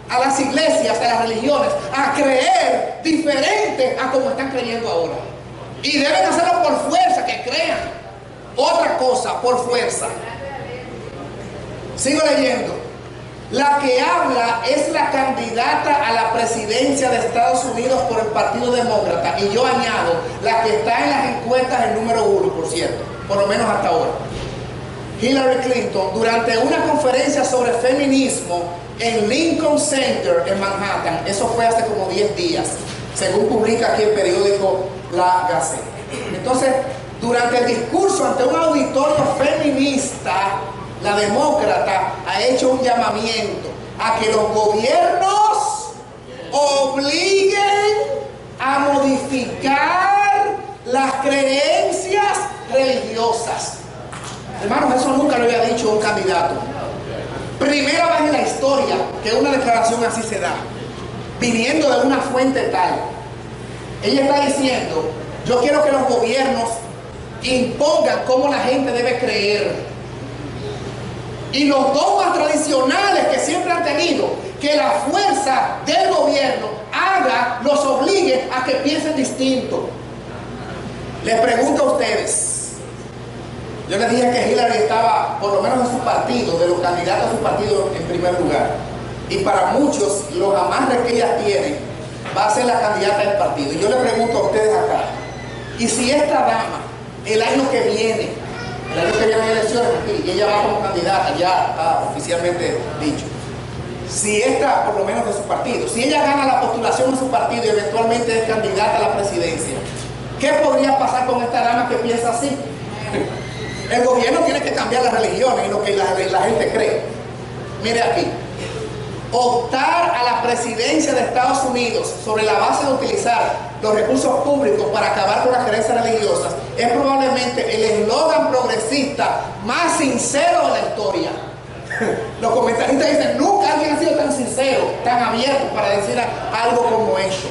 a las iglesias, a las religiones, a creer diferente a como están creyendo ahora. Y deben hacerlo por fuerza, que crean otra cosa, por fuerza. Sigo leyendo. La que habla es la candidata a la presidencia de Estados Unidos por el Partido Demócrata. Y yo añado, la que está en las encuestas el número 1, por cierto, por lo menos hasta ahora. Hillary Clinton, durante una conferencia sobre feminismo en Lincoln Center en Manhattan, eso fue hace como 10 días, según publica aquí el periódico La Gaceta. Entonces, durante el discurso ante un auditorio feminista, la demócrata ha hecho un llamamiento a que los gobiernos obliguen a modificar las creencias religiosas. Hermanos, eso nunca lo había dicho un candidato. Primera vez en la historia que una declaración así se da, viniendo de una fuente tal. Ella está diciendo: yo quiero que los gobiernos impongan cómo la gente debe creer. Y los dogmas tradicionales que siempre han tenido, que la fuerza del gobierno haga, los obligue a que piensen distinto. Les pregunto a ustedes, yo les dije que Hillary estaba, por lo menos en su partido, de los candidatos a su partido, en primer lugar. Y para muchos, los amarres que ella tiene, va a ser la candidata del partido. Y yo les pregunto a ustedes acá, ¿y si esta dama, el año que viene hay elecciones aquí, y ella va como candidata, ya está oficialmente dicho, si esta, por lo menos de su partido, si ella gana la postulación de su partido y eventualmente es candidata a la presidencia, ¿qué podría pasar con esta dama que piensa así? El gobierno tiene que cambiar las religiones y lo que la gente cree. Mire aquí, optar a la presidencia de Estados Unidos sobre la base de utilizar los recursos públicos para acabar con las creencias religiosas es probablemente el eslogan progresista más sincero de la historia. Los comentaristas dicen: nunca alguien ha sido tan sincero, tan abierto para decir algo como eso.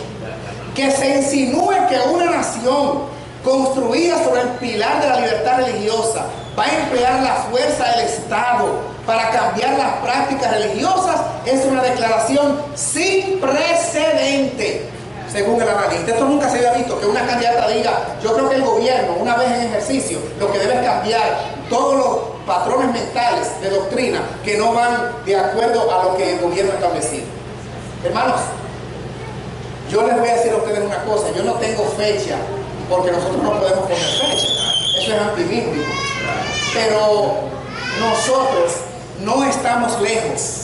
Que se insinúe que una nación construida sobre el pilar de la libertad religiosa va a emplear la fuerza del Estado para cambiar las prácticas religiosas es una declaración sin precedente. según el analista. Esto nunca se había visto, que una candidata diga, yo creo que el gobierno, una vez en ejercicio, lo que debe es cambiar todos los patrones mentales de doctrina que no van de acuerdo a lo que el gobierno ha establecido. Hermanos, yo les voy a decir a ustedes una cosa, yo no tengo fecha, porque nosotros no podemos poner fecha, eso es antibíblico, pero nosotros no estamos lejos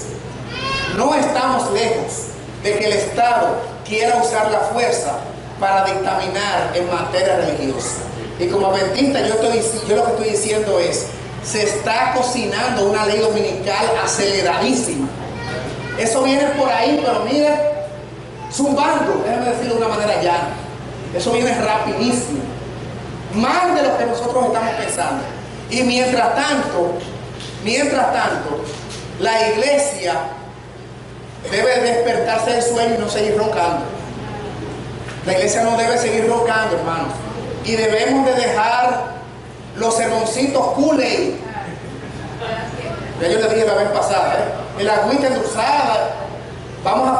de que el Estado quiera usar la fuerza para dictaminar en materia religiosa. Y como adventista yo lo que estoy diciendo es, se está cocinando una ley dominical aceleradísima. Eso viene por ahí, pero mire, zumbando, déjame decirlo de una manera llana. Eso viene rapidísimo, más de lo que nosotros estamos pensando. Y mientras tanto, la iglesia debe despertarse del sueño y no seguir roncando. La iglesia no debe seguir roncando, hermanos. Y debemos de dejar los sermoncitos Kool-Aid. Ya yo les dije la vez pasada, el agüita endulzada. Vamos a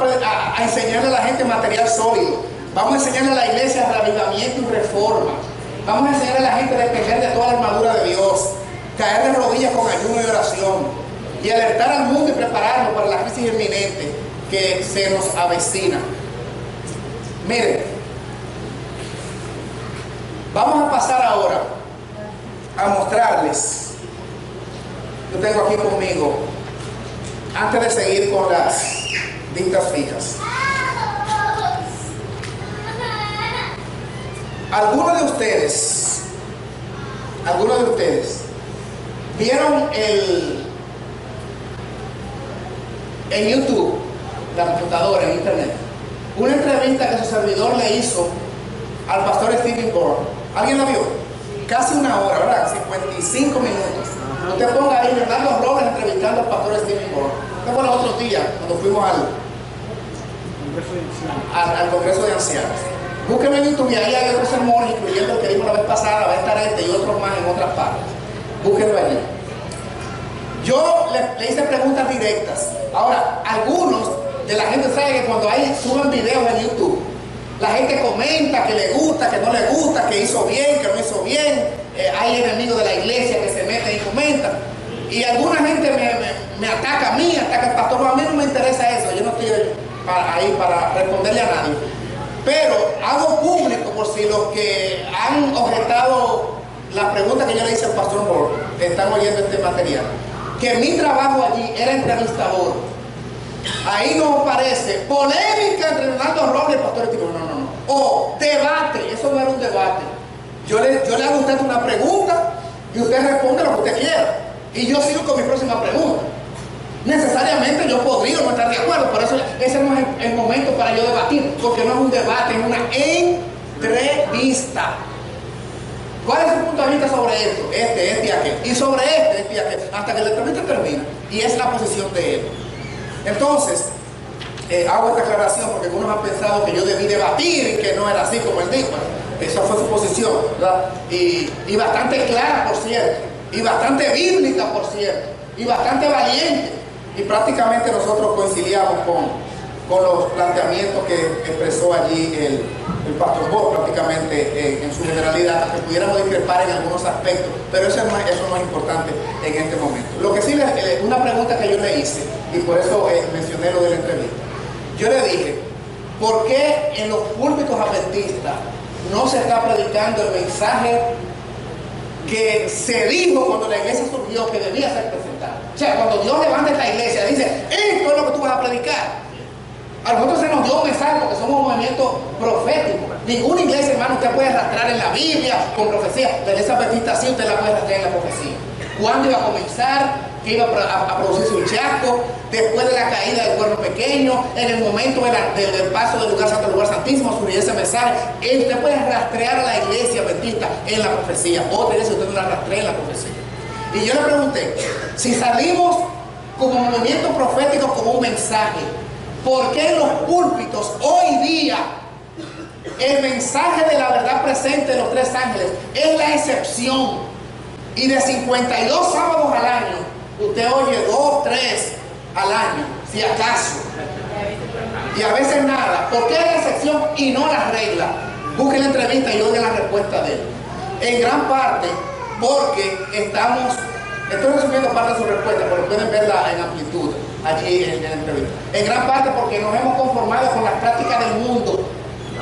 enseñarle a la gente material sólido. Vamos a enseñarle a la iglesia reavivamiento y reforma. Vamos a enseñarle a la gente a depender de toda la armadura de Dios. Caer de rodillas con ayuno y oración. Y alertar al mundo y prepararlo para la crisis inminente que se nos avecina. Miren, vamos a pasar ahora a mostrarles. Yo tengo aquí conmigo, antes de seguir con las listas fijas, algunos de ustedes vieron en YouTube, la computadora, en internet, una entrevista que su servidor le hizo al pastor Stephen Gore. ¿Alguien la vio? Casi una hora, ¿verdad? 55 minutos. Usted ponga ahí Bernardo Robles entrevistando al pastor Stephen Gore. Este fue los otros días cuando fuimos al Congreso de Ancianos. Búsquenlo en YouTube y ahí hay otros sermones, incluyendo el que vimos la vez pasada, va a estar este y otros más en otras partes. Búsquenlo allí. Yo le hice preguntas directas. Ahora, algunos de la gente sabe que cuando suben videos en YouTube, la gente comenta que le gusta, que no le gusta, que hizo bien, que no hizo bien. Hay enemigos de la iglesia que se meten y comentan. Y alguna gente me ataca a mí, ataca al pastor. A mí no me interesa eso. Yo no estoy ahí para responderle a nadie. Pero hago público, por si los que han objetado la pregunta que yo le hice al pastor Moore, que están oyendo este material, que mi trabajo allí era entrevistador. Ahí no aparece polémica entre Bernardo Robles y el pastor Stephen. No. O debate, eso no era un debate. Yo le hago a usted una pregunta y usted responde lo que usted quiera. Y yo sigo con mi próxima pregunta. Necesariamente yo podría no estar de acuerdo, por eso ese no es el momento para yo debatir, porque no es un debate, es una entrevista. ¿Cuál es su punto de vista sobre esto? Este y aquel. Y sobre este y aquel. Hasta que la entrevista termina. Y es la posición de él. Entonces, hago esta aclaración porque algunos han pensado que yo debí debatir y que no era así como él dijo. Esa fue su posición, ¿verdad? Y bastante clara, por cierto. Y bastante bíblica, por cierto. Y bastante valiente. Y prácticamente nosotros coincidíamos con los planteamientos que expresó allí el pastor Bosch, prácticamente en su generalidad, que pudiéramos discrepar en algunos aspectos, pero eso no es importante en este momento. Lo que sí, una pregunta que yo le hice, y por eso mencioné lo de la entrevista, yo le dije, ¿por qué en los púlpitos adventistas no se está predicando el mensaje que se dijo cuando la iglesia surgió que debía ser presentada? O sea, cuando Dios levanta esta iglesia, dice, esto es lo que tú vas a predicar. A nosotros se nos dio un mensaje porque somos un movimiento profético. Ninguna iglesia, hermano, usted puede arrastrar en la Biblia con profecía. La iglesia adventista sí usted la puede arrastrar en la profecía. ¿Cuándo iba a comenzar? ¿Qué iba a producirse un chasco? Después de la caída del cuerno pequeño, en el momento del paso del lugar santo al lugar santísimo, surgió ese mensaje. Usted puede rastrear a la iglesia adventista en la profecía. Otra iglesia usted no la rastrea en la profecía. Y yo le pregunté, si salimos como movimiento profético como un mensaje, ¿por qué en los púlpitos hoy día el mensaje de la verdad presente de los tres ángeles es la excepción? Y de 52 sábados al año, usted oye 2, 3 al año, si acaso. Y a veces nada. ¿Por qué es la excepción y no la regla? Busquen la entrevista y oigan la respuesta de él. En gran parte porque estoy resumiendo parte de su respuesta, pero pueden verla en amplitud allí en la entrevista. En gran parte porque nos hemos conformado con las prácticas del mundo,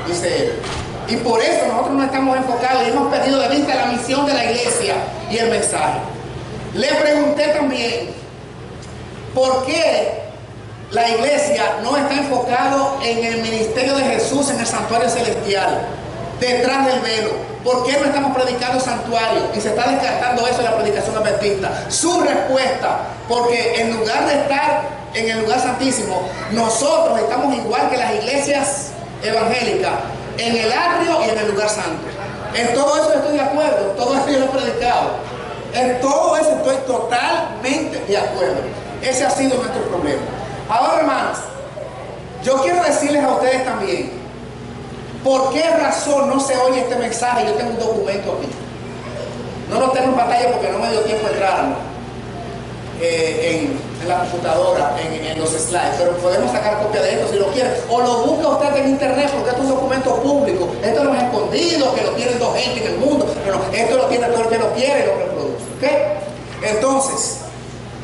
dice él. Y por eso nosotros no estamos enfocados y hemos perdido de vista la misión de la iglesia y el mensaje. Le pregunté también, ¿por qué la iglesia no está enfocado en el ministerio de Jesús en el santuario celestial, detrás del velo? ¿Por qué no estamos predicando santuario? Y se está descartando eso en la predicación adventista. Su respuesta, porque en lugar de estar en el lugar santísimo, nosotros estamos igual que las iglesias evangélicas, en el atrio y en el lugar santo. En todo eso estoy de acuerdo, en todo eso yo lo he predicado. En todo eso estoy totalmente de acuerdo. Ese ha sido nuestro problema. Ahora, hermanos, yo quiero decirles a ustedes también, ¿por qué razón no se oye este mensaje? Yo tengo un documento aquí. No lo tengo en pantalla porque no me dio tiempo de entrarlo en la computadora, en los slides, pero podemos sacar copia de esto si lo quieren. O lo busca usted en internet porque esto es un documento público. Esto no es escondido, que lo tienen dos gente en el mundo. Pero esto lo tiene todo el que lo quiere y lo reproduce. ¿Okay? Entonces,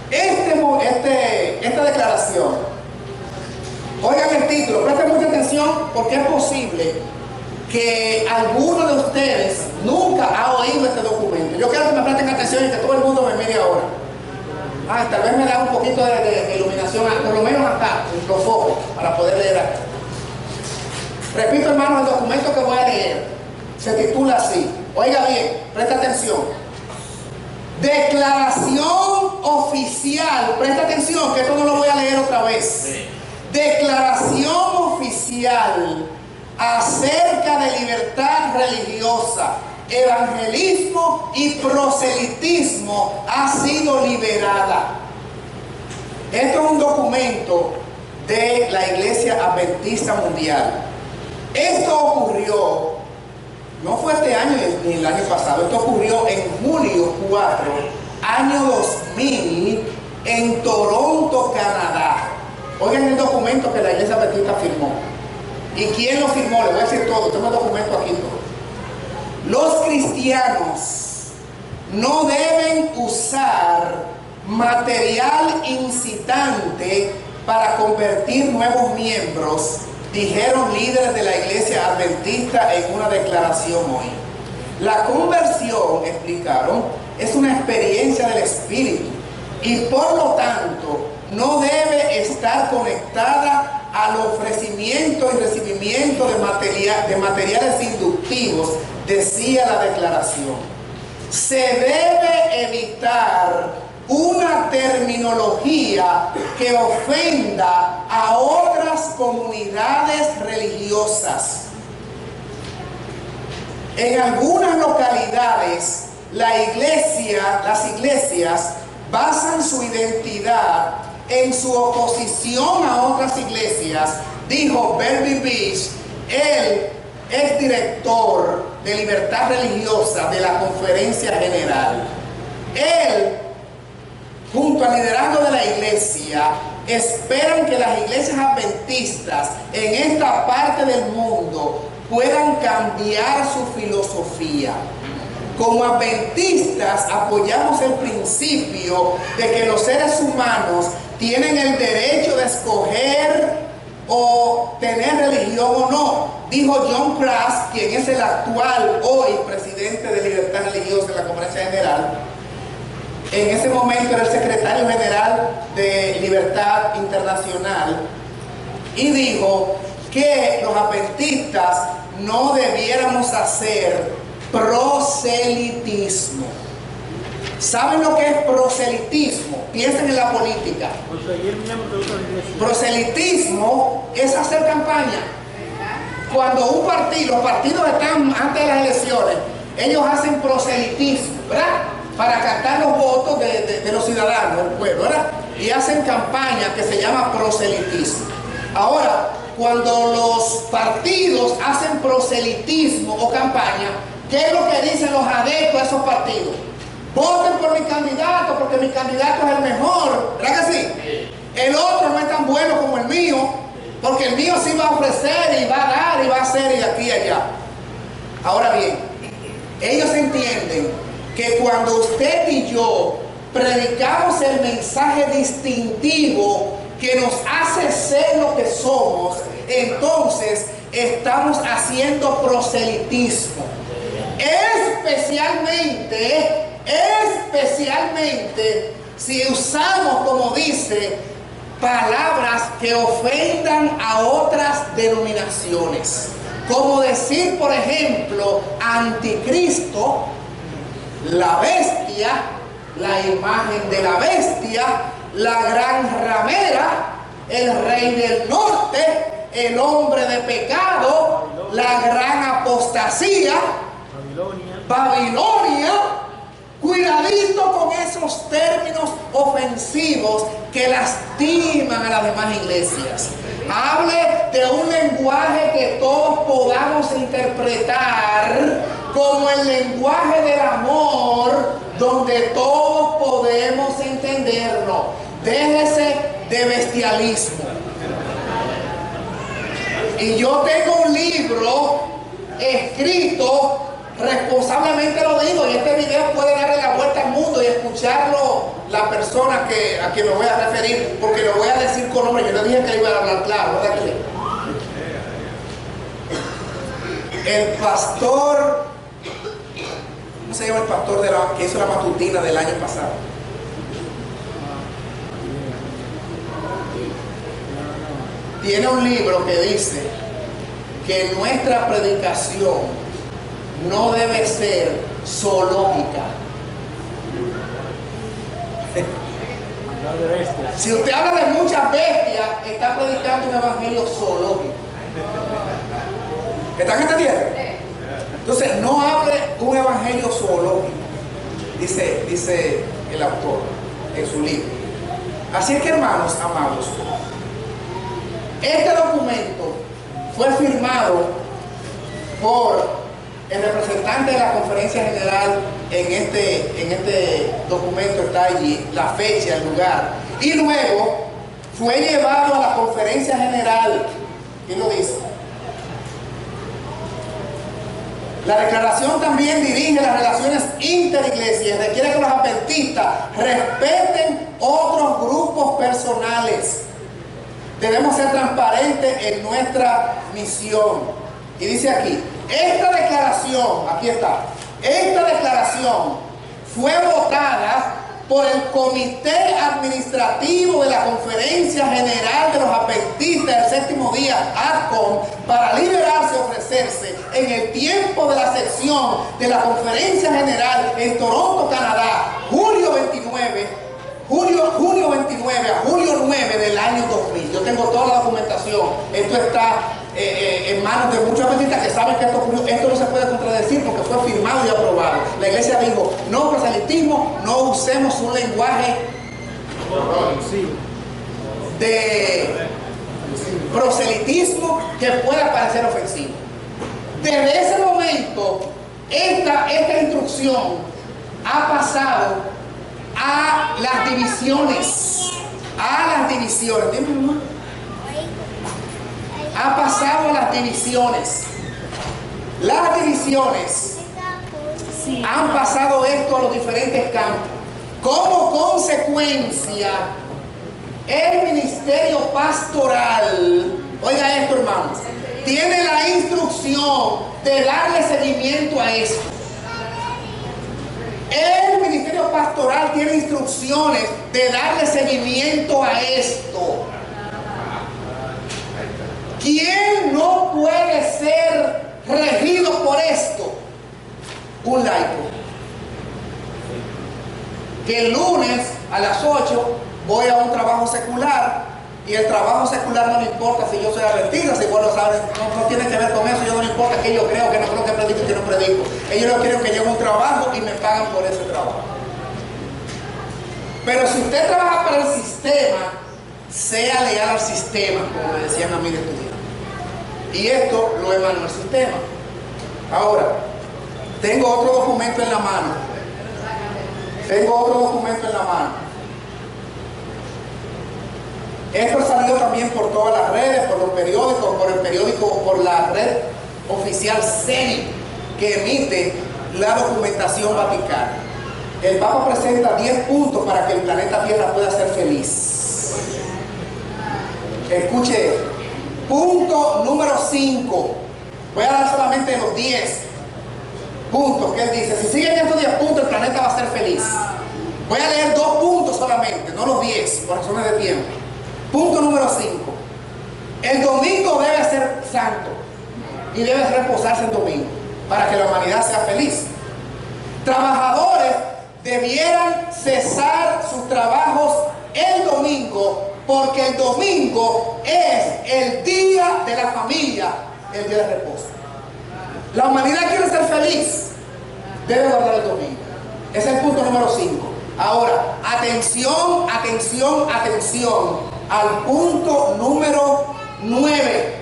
esta declaración, oigan el título, presten mucha atención porque es posible que alguno de ustedes nunca ha oído este documento. Yo quiero que me presten atención y que todo el mundo me mire ahora. Tal vez me da un poquito de iluminación, por lo menos acá, los ojos, para poder leer acá. Repito, hermanos, el documento que voy a leer se titula así. Oiga bien, presta atención. Declaración oficial, presta atención que esto no lo voy a leer otra vez. Sí. Declaración oficial acerca de libertad religiosa, evangelismo y proselitismo ha sido liberada. Esto es un documento de la Iglesia Adventista Mundial. Esto ocurrió, no fue este año ni el año pasado, esto ocurrió en julio 4, año 2000, en Toronto, Canadá. Oigan el documento que la Iglesia Adventista firmó. ¿Y quién lo firmó? Le voy a decir todo, tengo el documento aquí todo. Los cristianos no deben usar material incitante para convertir nuevos miembros, dijeron líderes de la Iglesia Adventista en una declaración hoy. La conversión, explicaron, es una experiencia del Espíritu y por lo tanto no debe estar conectada al ofrecimiento y recibimiento de materiales inductivos, decía la declaración. Se debe evitar una terminología que ofenda a otras comunidades religiosas. En algunas localidades, las iglesias basan su identidad en su oposición a otras iglesias, dijo Berby Beach, él es director de libertad religiosa de la Conferencia General. Él, junto al liderazgo de la iglesia, esperan que las iglesias adventistas en esta parte del mundo puedan cambiar su filosofía. Como adventistas apoyamos el principio de que los seres humanos tienen el derecho de escoger o tener religión o no, dijo John Crass, quien es el actual hoy presidente de Libertad Religiosa de la Conferencia General. En ese momento era el secretario general de Libertad Internacional y dijo que los adventistas no debiéramos hacer proselitismo. ¿Saben lo que es proselitismo? Piensen en la política. Proselitismo es hacer campaña. Cuando un partido, los partidos están antes de las elecciones, ellos hacen proselitismo, ¿verdad? Para captar los votos de los ciudadanos, del pueblo, ¿verdad? Y hacen campaña que se llama proselitismo. Ahora, cuando los partidos hacen proselitismo o campaña, ¿qué es lo que dicen los adeptos a esos partidos? Voten por mi candidato porque mi candidato es el mejor, ¿verdad que sí? El otro no es tan bueno como el mío. porque el mío sí va a ofrecer y va a dar y va a hacer y de aquí y allá. Ahora bien, ellos entienden que cuando usted y yo predicamos el mensaje distintivo que nos hace ser lo que somos, entonces estamos haciendo proselitismo. Especialmente si usamos, como dice, palabras que ofendan a otras denominaciones. Como decir, por ejemplo, anticristo, la bestia, la imagen de la bestia, la gran ramera, el rey del norte, el hombre de pecado, la gran apostasía, Babilonia. Cuidadito con esos términos ofensivos que lastiman a las demás iglesias. Hable de un lenguaje que todos podamos interpretar como el lenguaje del amor, donde todos podemos entenderlo. Déjese de bestialismo. Y yo tengo un libro escrito, responsablemente lo digo, y este video puede darle la vuelta al mundo y escucharlo la persona a quien me voy a referir, porque lo voy a decir con nombre. Yo le dije que le iba a hablar claro, ¿verdad que sí? El pastor, ¿cómo se llama el pastor que hizo la matutina del año pasado? Tiene un libro que dice que nuestra predicación no debe ser zoológica. Si usted habla de muchas bestias, está predicando un evangelio zoológico. ¿Están entendiendo? Entonces, no hable un evangelio zoológico, dice el autor en su libro. Así es que, hermanos amados, este documento fue firmado por el representante de la Conferencia General. En este documento está allí la fecha, el lugar, y luego fue llevado a la Conferencia General. ¿Quién lo dice? La declaración también dirige las relaciones interiglesias, requiere que los adventistas respeten otros grupos personales. Debemos ser transparentes en nuestra misión. Y dice aquí, esta declaración, aquí está, esta declaración fue votada por el Comité Administrativo de la Conferencia General de los Adventistas del Séptimo Día, ADCOM, para liberarse y ofrecerse en el tiempo de la sección de la Conferencia General en Toronto, Canadá, junio 29 a julio 9 del año 2000. Yo tengo toda la documentación. Esto está en manos de muchos adventistas que saben que esto no se puede contradecir porque fue firmado y aprobado. La iglesia dijo, no proselitismo, no usemos un lenguaje de proselitismo que pueda parecer ofensivo. Desde ese momento, esta instrucción ha pasado a las divisiones. Dime, mamá. Ha pasado a las divisiones. Las divisiones han pasado esto a los diferentes campos. Como consecuencia, el ministerio pastoral, oiga esto, hermanos, tiene la instrucción de darle seguimiento a esto. El ministerio pastoral tiene instrucciones de darle seguimiento a esto. ¿Quién no puede ser regido por esto? Un laico. Que el lunes a las 8 voy a un trabajo secular y el trabajo secular no me importa si yo soy adventista, si vos lo sabes, no tiene que ver con eso. Yo no me importa que yo creo, que no creo, que predico, que no predico. Ellos no quieren que lleve un trabajo y me pagan por ese trabajo. Pero si usted trabaja para el sistema, sea leal al sistema, como me decían a mí de estudiante. Y esto lo emanó el sistema. Ahora, tengo otro documento en la mano. Esto salió también por todas las redes, por los periódicos, por la red oficial CENI, que emite la documentación vaticana. El Papa presenta 10 puntos para que el planeta Tierra pueda ser feliz. Escuche, punto número 5. Voy a dar solamente los 10 puntos que él dice. Si siguen estos 10 puntos, el planeta va a ser feliz. Voy a leer 2 puntos solamente, no los 10, por razones de tiempo. Punto número 5. El domingo debe ser santo y debe reposarse el domingo para que la humanidad sea feliz. Trabajadores debieran cesar sus trabajos el domingo, porque el domingo es el día de la familia, el día de reposo. La humanidad quiere ser feliz, debe guardar el domingo. Ese es el punto número 5. Ahora, atención, atención, atención al punto número 9.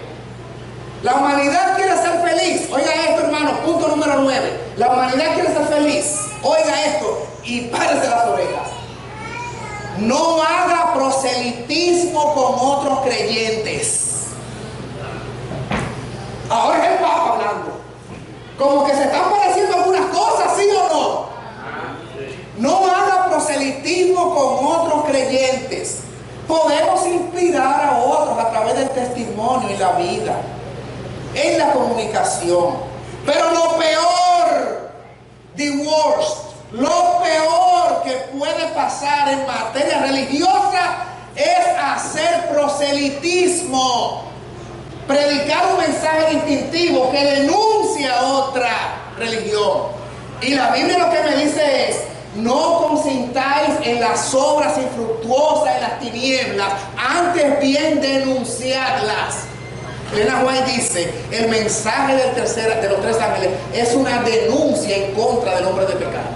La humanidad quiere ser feliz. Oiga esto, hermano, punto número 9. La humanidad quiere ser feliz. Oiga esto y párese las orejas. No haga proselitismo con otros creyentes. Ahora es el Papa hablando. Como que se están pareciendo algunas cosas, ¿sí o no? No haga proselitismo con otros creyentes. Podemos inspirar a otros a través del testimonio y la vida, en la comunicación. Pero lo peor, the worst, lo peor que puede pasar en materia religiosa es hacer proselitismo. Predicar un mensaje distintivo que denuncia otra religión. Y la Biblia lo que me dice es: no consintáis en las obras infructuosas de las tinieblas, antes bien denunciadlas. Elena White dice: el mensaje de los 3 ángeles es una denuncia en contra del hombre de pecado,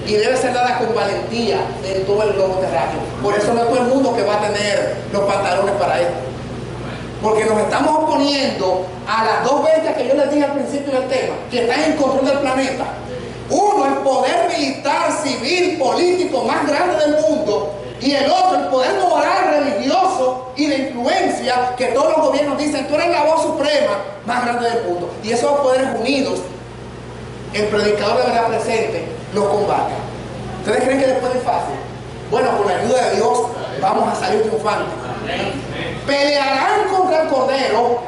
y debe ser dada con valentía en todo el globo terráqueo. Por eso no es todo el mundo que va a tener los pantalones para esto, porque nos estamos oponiendo a las 2 bestias que yo les dije al principio del tema, que están en control del planeta. Uno, el poder militar, civil, político más grande del mundo, y el otro, el poder moral, religioso y de influencia, que todos los gobiernos dicen: tú eres la voz suprema más grande del mundo. Y esos poderes unidos, el predicador de verdad presente los combate. ¿Ustedes creen que les puede ir fácil? Bueno, con la ayuda de Dios vamos a salir triunfantes. Pelearán contra el Cordero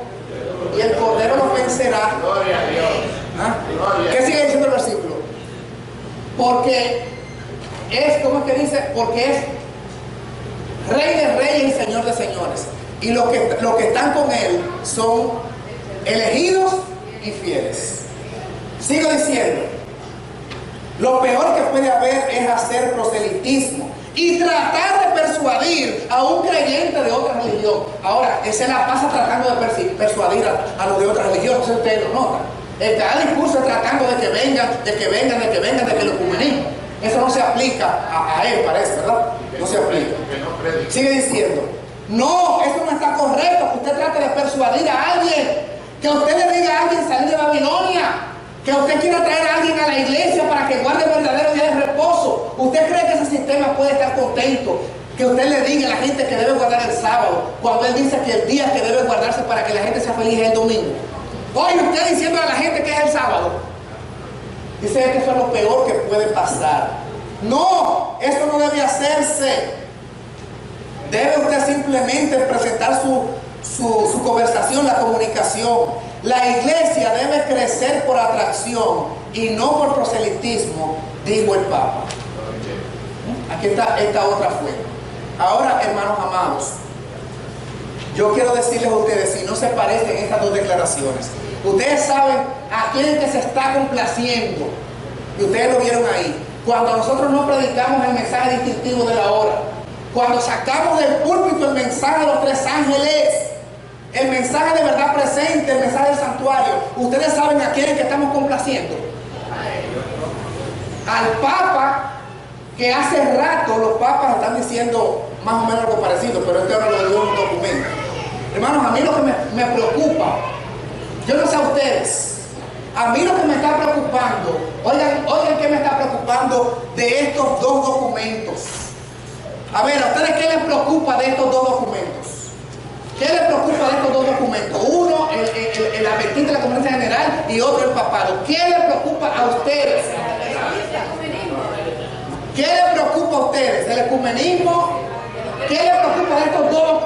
y el Cordero los vencerá. Gloria a Dios. ¿Ah? ¿Qué sigue diciendo el versículo? Porque es, ¿cómo es que dice? Porque es Rey de reyes y Señor de señores. Y los que están con Él son elegidos y fieles. Sigo diciendo, lo peor que puede haber es hacer proselitismo y tratar de persuadir a un creyente de otra religión. Ahora, él se la pasa tratando de persuadir a los de otra religión, no sé si ustedes lo notan. Cada discurso es tratando de que vengan, de que lo comuniquen. Eso no se aplica a él, parece, ¿verdad? No se aplica. Sigue diciendo, no, esto no está correcto, que usted trate de persuadir a alguien, que usted le diga a alguien salir de Babilonia, que usted quiera traer a alguien a la iglesia para que guarde el verdadero día de reposo. ¿Usted cree que ese sistema puede estar contento? Que usted le diga a la gente que debe guardar el sábado, cuando él dice que el día que debe guardarse para que la gente sea feliz es el domingo. Hoy usted diciendo a la gente que es el sábado. Dice que eso es lo peor que puede pasar. No, eso no debe hacerse. Debe usted simplemente presentar su conversación, la comunicación. La iglesia debe crecer por atracción y no por proselitismo, dijo el Papa. Aquí está esta otra fuente. Ahora, hermanos amados, yo quiero decirles a ustedes, si no se parecen estas 2 declaraciones, ustedes saben a quién es que se está complaciendo, y ustedes lo vieron ahí, cuando nosotros no predicamos el mensaje distintivo de la hora, cuando sacamos del púlpito el mensaje de los 3 ángeles, el mensaje de verdad presente, el mensaje del santuario. Ustedes saben a quién es que estamos complaciendo. Al Papa, que hace rato los papas están diciendo más o menos algo parecido, pero este ahora lo dio en un documento. Hermanos, a mí lo que me preocupa, yo no sé a ustedes, a mí lo que me está preocupando, oigan qué me está preocupando de estos 2 documentos. A ver, ¿a ustedes qué les preocupa de estos 2 documentos? y otro el papado. ¿Qué le preocupa a ustedes? ¿Qué le preocupa a ustedes? ¿El ecumenismo? ¿Qué le preocupa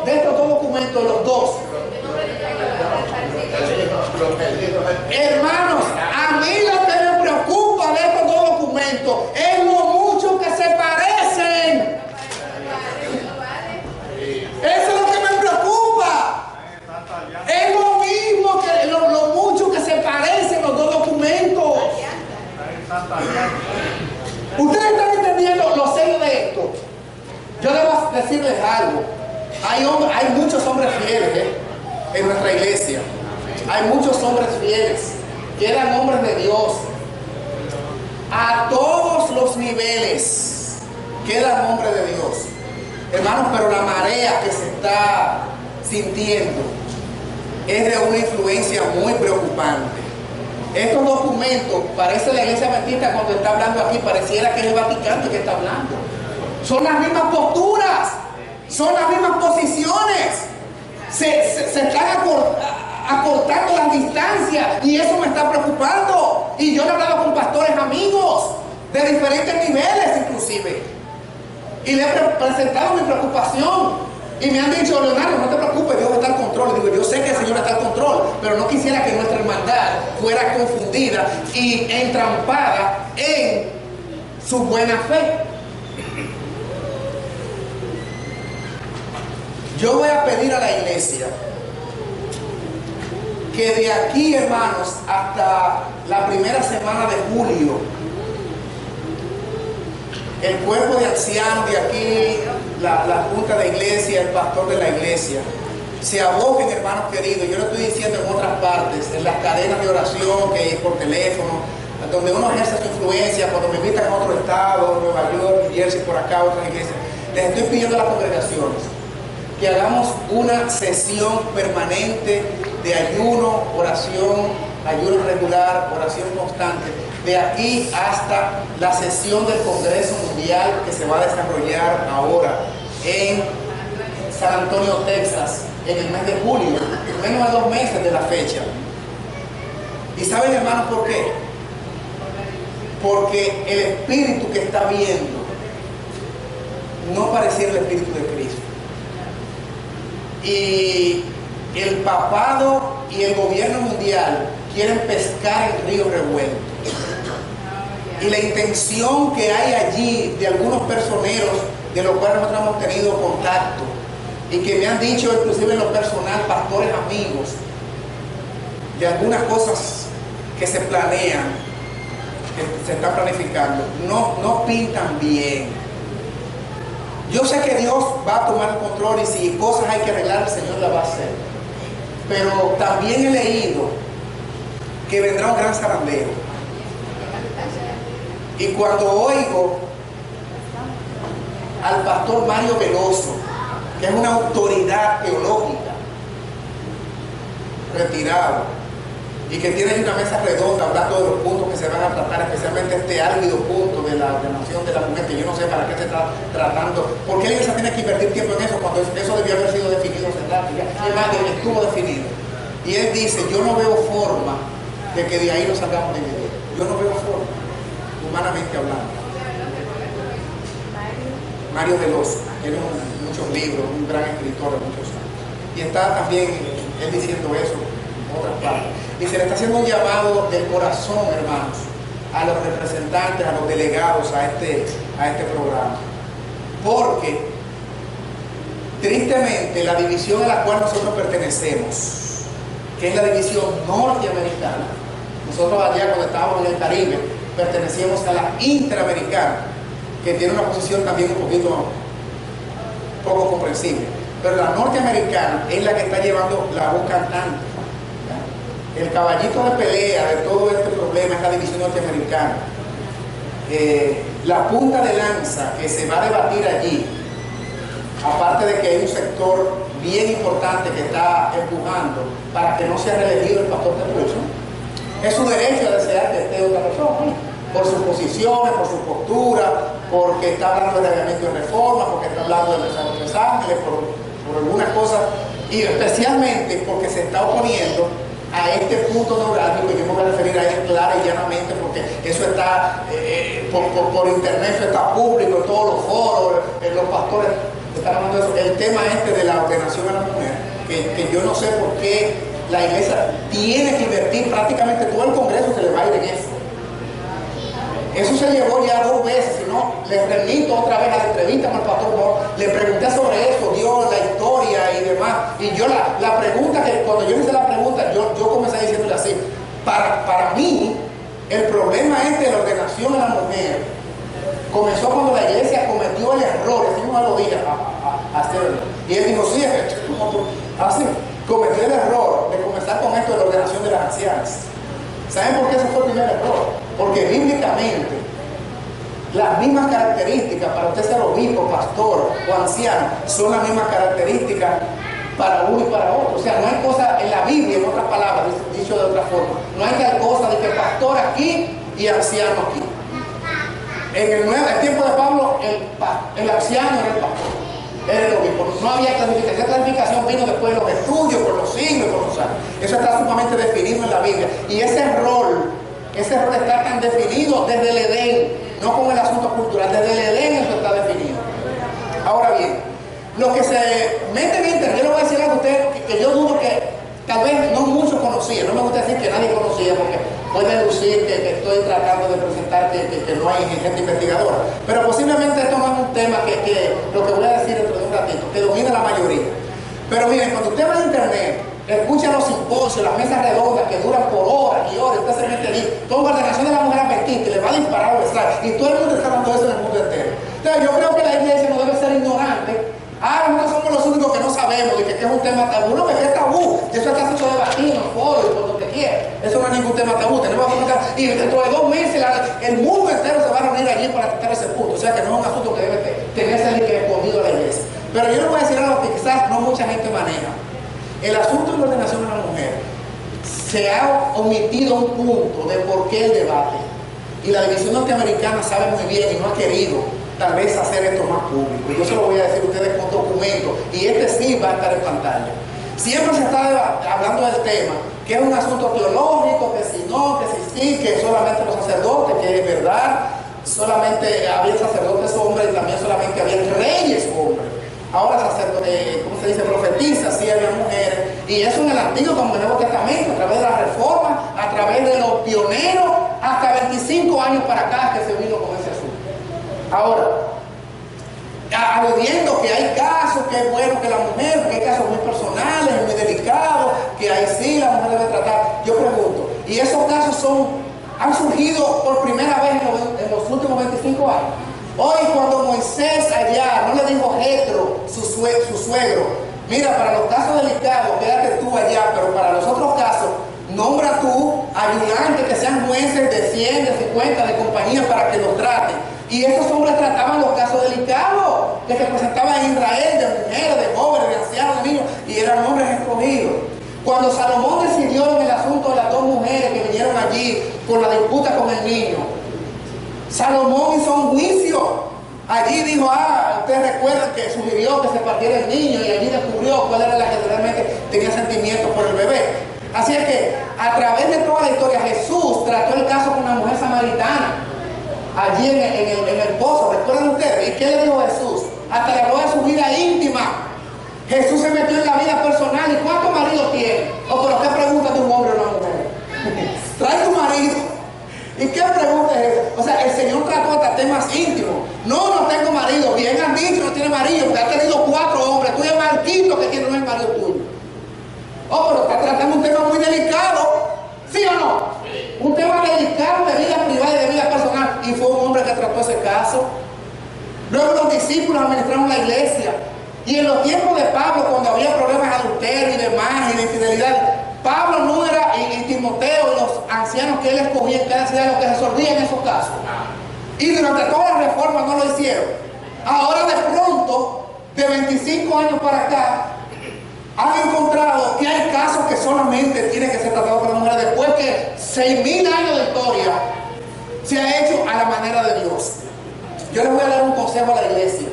de estos dos documentos, los dos? Hermanos, a mí lo que me preocupa de estos dos documentos es lo mucho que se parecen. Eso es lo que me preocupa. Es lo mismo que lo mucho que se parecen los dos documentos. Ustedes están entendiendo lo serio de esto. Yo debo decirles algo. Hay muchos hombres fieles en nuestra iglesia. Hay muchos hombres fieles que eran hombres de Dios. A todos los niveles quedan hombres de Dios. Hermanos, pero la marea que se está sintiendo es de una influencia muy preocupante. Estos documentos, parece la iglesia adventista cuando está hablando aquí, pareciera que es el Vaticano que está hablando. Son las mismas posturas, son las mismas posiciones. Se están acortando las distancias y eso me está preocupando. Y yo he hablado con pastores amigos de diferentes niveles inclusive. Y le he presentado mi preocupación. Y me han dicho, Leonardo, no te preocupes, Dios está al control. Y digo, yo sé que el Señor está al control, pero no quisiera que nuestra hermandad fuera confundida y entrampada en su buena fe. Yo voy a pedir a la iglesia que de aquí, hermanos, hasta la primera semana de julio, el cuerpo de ancianos de aquí, la junta de iglesia, el pastor de la iglesia, se aboquen, hermanos queridos. Yo lo estoy diciendo en otras partes, en las cadenas de oración que hay por teléfono, donde uno ejerce su influencia, cuando me invitan a otro estado, Nueva York, Jersey, por acá, otras iglesias. Les estoy pidiendo a las congregaciones que hagamos una sesión permanente de ayuno, oración, ayuno regular, oración constante, de aquí hasta la sesión del Congreso Mundial que se va a desarrollar ahora en San Antonio, Texas, en el mes de julio, menos de 2 meses de la fecha. ¿Y saben, hermanos, por qué? Porque el espíritu que está viendo no pareciera el espíritu de Cristo. Y el papado y el gobierno mundial quieren pescar el río revuelto. Y la intención que hay allí de algunos personeros de los cuales nosotros hemos tenido contacto y que me han dicho inclusive en lo personal, pastores amigos, de algunas cosas que se planean, que se están planificando, no pintan bien. Yo sé que Dios va a tomar el control y si cosas hay que arreglar, el Señor las va a hacer. Pero también he leído que vendrá un gran zarandeo. Y cuando oigo al pastor Mario Veloso, que es una autoridad teológica, retirado, y que tiene una mesa redonda hablando de los puntos que se van a tratar, especialmente este álgido punto de la ordenación de la mujer, que yo no sé para qué se está tratando, por qué la iglesia tiene que invertir tiempo en eso cuando eso debió haber sido definido hace rato, además de que estuvo definido. Y él dice, yo no veo forma de que de ahí nos salgamos de vivir. Yo no veo forma, humanamente hablando. Mario Veloso, tiene muchos libros, un gran escritor de muchos años. Y está también él diciendo eso en otras partes. Y se le está haciendo un llamado del corazón, hermanos, a los representantes, a los delegados a este programa. Porque, tristemente, la división a la cual nosotros pertenecemos, que es la división norteamericana, nosotros allá cuando estábamos en el Caribe, pertenecíamos a la interamericana, que tiene una posición también un poco comprensible. Pero la norteamericana es la que está llevando la voz cantante. El caballito de pelea de todo este problema es la división norteamericana. La punta de lanza que se va a debatir allí, aparte de que hay un sector bien importante que está empujando para que no sea reelegido el pastor de Pulso, es su derecho a desear que esté otra persona, por sus posiciones, por su postura, porque está hablando de reglamento de reforma, porque está hablando de Los Ángeles, por algunas cosas, y especialmente porque se está oponiendo a este punto neurálgico, y yo me voy a referir a él clara y llanamente porque eso está por internet, eso está público en todos los foros, los pastores están hablando de eso. El tema de la ordenación a la mujer, que yo no sé por qué la iglesia tiene que invertir prácticamente todo el Congreso, se le va a ir en eso. Eso se llevó ya 2 veces, si no, les remito otra vez a la entrevista con el pastor Bob, le pregunté sobre eso, dio la historia y demás, y yo la pregunta, que cuando yo hice la pregunta, yo comencé diciéndole así, para mí, el problema de la ordenación a la mujer comenzó cuando la iglesia cometió el error, así no lo dije, y él dijo, sí, así, cometió el error de comenzar con esto de la ordenación de las ancianas. ¿Saben por qué ese fue el primer error? Porque bíblicamente las mismas características para usted ser obispo, pastor o anciano son las mismas características para uno y para otro. O sea, no hay cosa en la Biblia, en otras palabras, dicho de otra forma, no hay tal cosa de que pastor aquí y anciano aquí. En el tiempo de Pablo, el anciano era el pastor, era el obispo. No había clasificación. Esa clasificación vino después de los estudios, por los siglos, por los años. Eso está sumamente definido en la Biblia. Y ese rol está tan definido desde el Edén, no con el asunto cultural, desde el Edén eso está definido. Ahora bien, los que se meten en internet, yo le voy a decir algo a ustedes que yo dudo que tal vez no muchos conocían, no me gusta decir que nadie conocía porque puede deducir que estoy tratando de presentar que no hay gente investigadora, pero posiblemente esto no es un tema que lo que voy a decir dentro de un ratito, que domina la mayoría. Pero miren, cuando usted va a internet, escucha los simposios, las mesas redondas que duran por horas y horas, usted se mete allí, toda ordenación de la mujer adventista, le va a disparar o besar, y todo el mundo está hablando de eso en el mundo entero. Entonces yo creo que la iglesia no debe ser ignorante. Nosotros somos los únicos que no sabemos de que es un tema tabú. No, que es tabú, eso está siendo debatido en foros y por donde quiera. Eso no es ningún tema tabú, tenemos que comentar, y dentro de 2 meses el mundo entero se va a reunir allí para tratar ese punto. O sea que no es un asunto que debe tenerse escondido a la iglesia. Pero yo les voy a decir algo que quizás no mucha gente maneja. El asunto de la ordenación de la mujer, se ha omitido un punto de por qué el debate. Y la división norteamericana sabe muy bien y no ha querido tal vez hacer esto más público. Y yo se lo voy a decir a ustedes con documentos, y sí va a estar en pantalla. Siempre se está hablando del tema, que es un asunto teológico, que si no, que si sí, que solamente los sacerdotes, que es verdad, solamente había sacerdotes hombres y también solamente había reyes hombres. Ahora sacerdotes, ¿cómo se dice? Profetizas, sí había mujeres, y eso en el Antiguo como en el Nuevo Testamento, a través de la Reforma, a través de los pioneros, hasta 25 años para acá que se vino con ese asunto. Ahora, aludiendo que hay casos que es bueno que la mujer, porque hay casos muy personales, muy delicados, que ahí sí la mujer debe tratar. Yo pregunto, ¿y esos casos han surgido por primera vez en los últimos 25 años? Hoy cuando Moisés allá, no le dijo Jetro, su suegro, mira, para los casos delicados, quédate tú allá, pero para los otros casos, nombra tú ayudantes que sean jueces de 100, de 50, de compañía para que los traten. Y esos hombres trataban los casos delicados que se presentaban en Israel, de mujeres, de jóvenes, de ancianos, de niños, y eran hombres escogidos. Cuando Salomón decidió en el asunto de las 2 mujeres que vinieron allí por la disputa con el niño, Salomón hizo un juicio. Allí dijo, ustedes recuerdan que sugirió que se partiera el niño, y allí descubrió cuál era la que realmente tenía sentimientos por el bebé. Así es que a través de toda la historia Jesús trató el caso con una mujer samaritana allí en el pozo, ¿recuerdan ustedes? ¿Y qué le dijo Jesús? Hasta le habló de su vida íntima. Jesús se metió en la vida personal. ¿Y cuántos maridos tiene? ¿Pero qué pregunta de un hombre o una mujer? Trae tu marido. ¿Y qué pregunta es esa? O sea, el Señor trató hasta temas íntimos. No tengo marido. Bien han dicho, no tiene marido, porque ha tenido 4 hombres. Tú eres Marquito que tiene, no es el marido tuyo. Pero está tratando un tema muy delicado. ¿Sí o no? Sí. Un tema delicado de vida privada y de vida personal. Y fue un hombre que trató ese caso. Luego los discípulos administraron la iglesia. Y en los tiempos de Pablo, cuando había problemas de adulterio y demás, y de infidelidad, Pablo no era, y Timoteo y los ancianos que él escogía en cada ciudad, los que resolvían esos casos. Y durante toda la reforma no lo hicieron. Ahora de pronto, de 25 años para acá, han encontrado que hay casos que solamente tienen que ser tratados por la mujer después que 6.000 años de historia se ha hecho a la manera de Dios. Yo les voy a dar un consejo a la iglesia.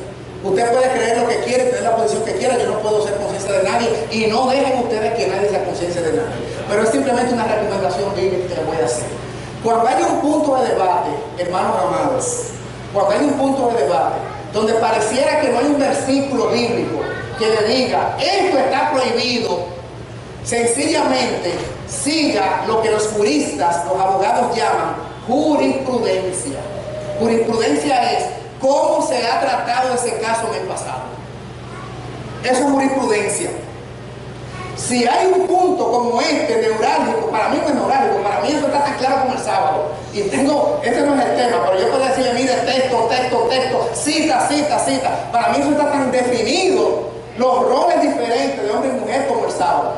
Usted puede creer lo que quiere, tener la posición que quiera, yo no puedo ser conciencia de nadie y no dejen ustedes que nadie sea conciencia de nadie. Pero es simplemente una recomendación bíblica que les voy a hacer. Cuando hay un punto de debate, hermanos amados, cuando hay un punto de debate donde pareciera que no hay un versículo bíblico que le diga, esto está prohibido, sencillamente siga lo que los juristas, los abogados llaman jurisprudencia. Jurisprudencia es cómo se ha tratado ese caso en el pasado. Eso es jurisprudencia. Si hay un punto como este neurálgico, para mí no es neurálgico, para mí eso está tan claro como el sábado. Y este no es el tema, pero yo puedo decirle, mire, texto, cita. Para mí eso está tan definido, los roles diferentes de hombre y mujer como el sábado.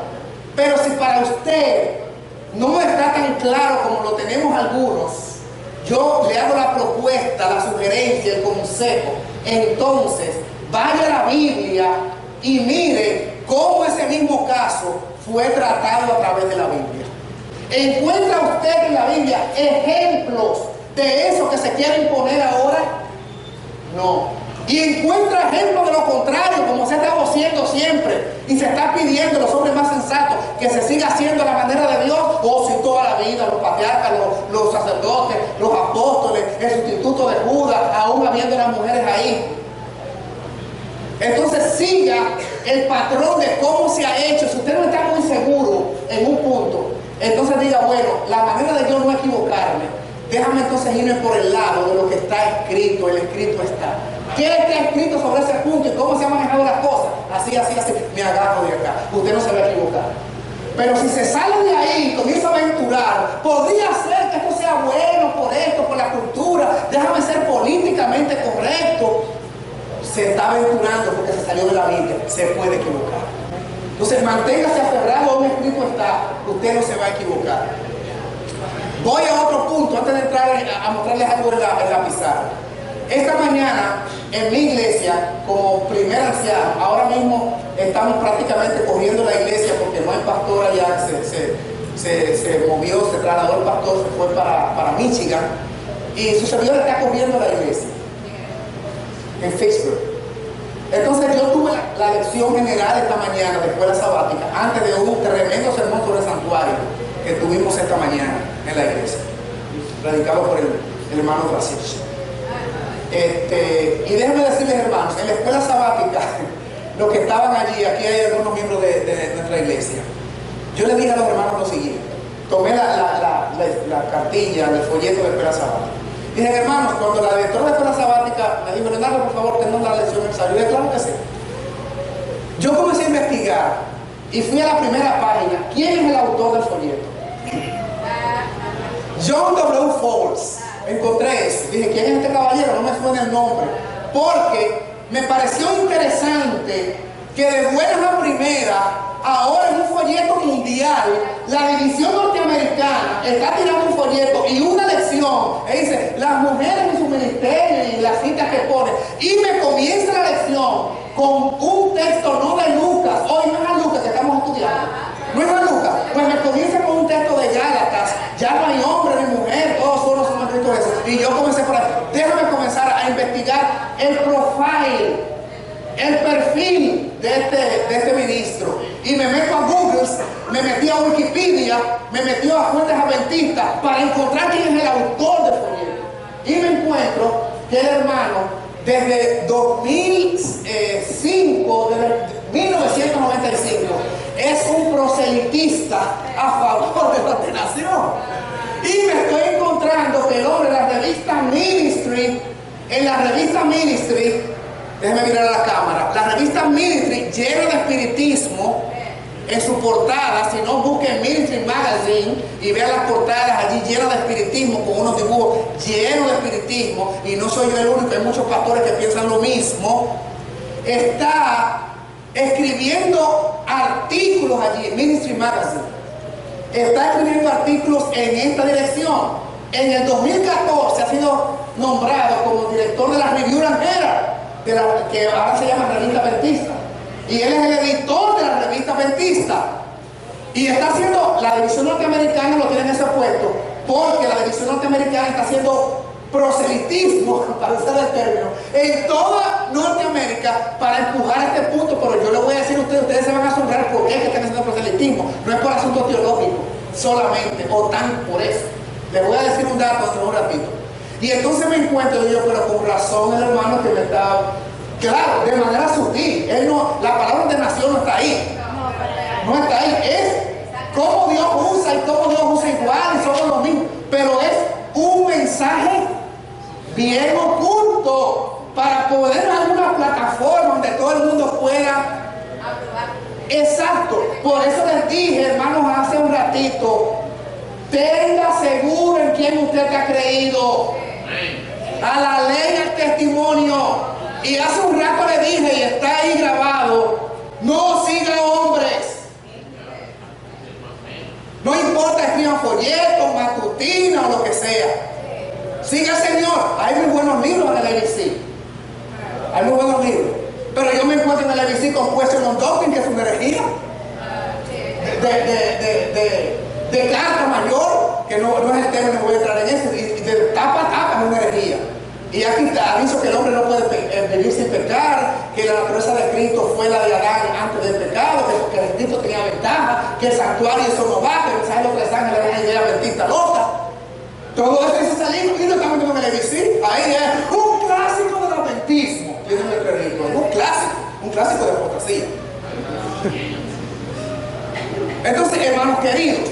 Pero si para usted no está tan claro como lo tenemos algunos, yo le hago la propuesta, la sugerencia, el consejo. Entonces, vaya a la Biblia y mire cómo ese mismo caso fue tratado a través de la Biblia. ¿Encuentra usted en la Biblia ejemplos de eso que se quiere imponer ahora? No. Y encuentra ejemplos de lo contrario, como se ha estado haciendo siempre. Y se está pidiendo a los hombres más sensatos que se siga haciendo a la manera de Dios. O si toda la vida, los patriarcas, los sacerdotes, los apóstoles, el sustituto de Judas, aún habiendo las mujeres ahí. Entonces siga el patrón de cómo se ha hecho. Si usted no está muy seguro en un punto, entonces diga, bueno, la manera de yo no equivocarme, déjame entonces irme por el lado de lo que está escrito. El escrito está. ¿Qué está escrito sobre ese punto y cómo se han manejado las cosas? Así, me agarro de acá. Usted no se va a equivocar. Pero si se sale de ahí y comienza a aventurar, podría ser que esto sea bueno por esto, por la cultura, déjame ser políticamente correcto. Se está aventurando porque se salió de la Biblia, se puede equivocar. Entonces manténgase aferrado a un escrito está, usted no se va a equivocar. Voy a otro punto antes de entrar a mostrarles algo en la pizarra. Esta mañana en mi iglesia, como primer anciano, ahora mismo estamos prácticamente corriendo la iglesia porque no hay pastor allá, se movió, se trasladó el pastor, se fue para Michigan y su servidor está corriendo la iglesia en Facebook. Entonces yo tuve la lección general esta mañana de escuela sabática antes de un tremendo sermón sobre el santuario que tuvimos esta mañana en la iglesia, predicado por el hermano Francisco. Y déjenme decirles, hermanos, en la escuela sabática, los que estaban allí, aquí hay algunos miembros de nuestra iglesia, yo les dije a los hermanos lo siguiente, tomé la cartilla del folleto de escuela sabática. Dije, hermanos, cuando la directora de escuela sabática me dijo, Leonardo, por favor, tennos la lección en ensayo. Yo dije, claro que sí. Yo comencé a investigar y fui a la primera página. ¿Quién es el autor del folleto? John W. Fowles. Encontré eso. Dije, ¿quién es este caballero? No me suena el nombre. Porque me pareció interesante que de buenas a primera, ahora en un folleto mundial, la división norteamericana está tirando un folleto y una lección, y dice, las mujeres en su ministerio y las citas que pone, y me comienza la lección con un texto no de Lucas, hoy no es a Lucas que estamos estudiando, no es a Lucas, pues me comienza con un texto de Gálatas, ya no hay hombre ni mujer, todos solo son escritos eso, y yo comencé por ahí, déjame comenzar a investigar el profile, el perfil de este ministro, y me meto a Google, me metí a Wikipedia, me metí a fuentes adventistas para encontrar quién es el autor del folleto, y me encuentro que el hermano desde 2005, desde 1995 es un proselitista a favor de la ordenación, y me estoy encontrando que el hombre en la revista Ministry, déjeme mirar a la cámara. La revista Ministry llena de espiritismo en su portada. Si no, busquen Ministry Magazine y vean las portadas allí llenas de espiritismo, con unos dibujos llenos de espiritismo. Y no soy yo el único, hay muchos pastores que piensan lo mismo. Está escribiendo artículos allí, Ministry Magazine. Está escribiendo artículos en esta dirección. En el 2014 ha sido nombrado como director de la Review and Herald, que ahora se llama Revista Adventista, y él es el editor de la Revista Adventista, y está haciendo, la división norteamericana lo tiene en ese puesto porque la división norteamericana está haciendo proselitismo, para usar el término, en toda Norteamérica para empujar este punto, pero yo le voy a decir a ustedes se van a asombrar por qué es que están haciendo proselitismo. No es por asunto teológico solamente, o tan por eso. Les voy a decir un dato dentro de un ratito. Y entonces me encuentro yo, pero con razón el hermano que me está, claro, de manera sutil, él no, la palabra ordenación no está ahí. No está ahí, es cómo Dios usa y cómo Dios usa igual y somos lo mismo, pero es un mensaje bien oculto para poder dar una plataforma donde todo el mundo pueda. Exacto, por eso les dije, hermanos, hace un ratito, tenga seguro en quién usted ha creído, a la ley, al testimonio. Y hace un rato le dije, y está ahí grabado, no siga hombres. No importa, escriban folletos, matutinas o lo que sea. Siga al Señor. Hay muy buenos libros en el ABC. Hay muy buenos libros. Pero yo me encuentro en el ABC con Question Doctrine, que es una herejía. De carta mayor, que no es el tema, no voy a entrar en eso. Y de tapa a tapa es una herejía. Y aquí está, aviso que el hombre no puede vivir sin pecar, que la naturaleza de Cristo fue la de Adán antes del pecado, que el Cristo tenía ventaja, que el santuario eso no va, que el mensaje de los tres ángeles era una idea adventista loca. Todo eso dice salir y no estamos viendo en el ABC. Ahí es un clásico del adventismo. Un clásico de apostasía. Entonces, hermanos queridos,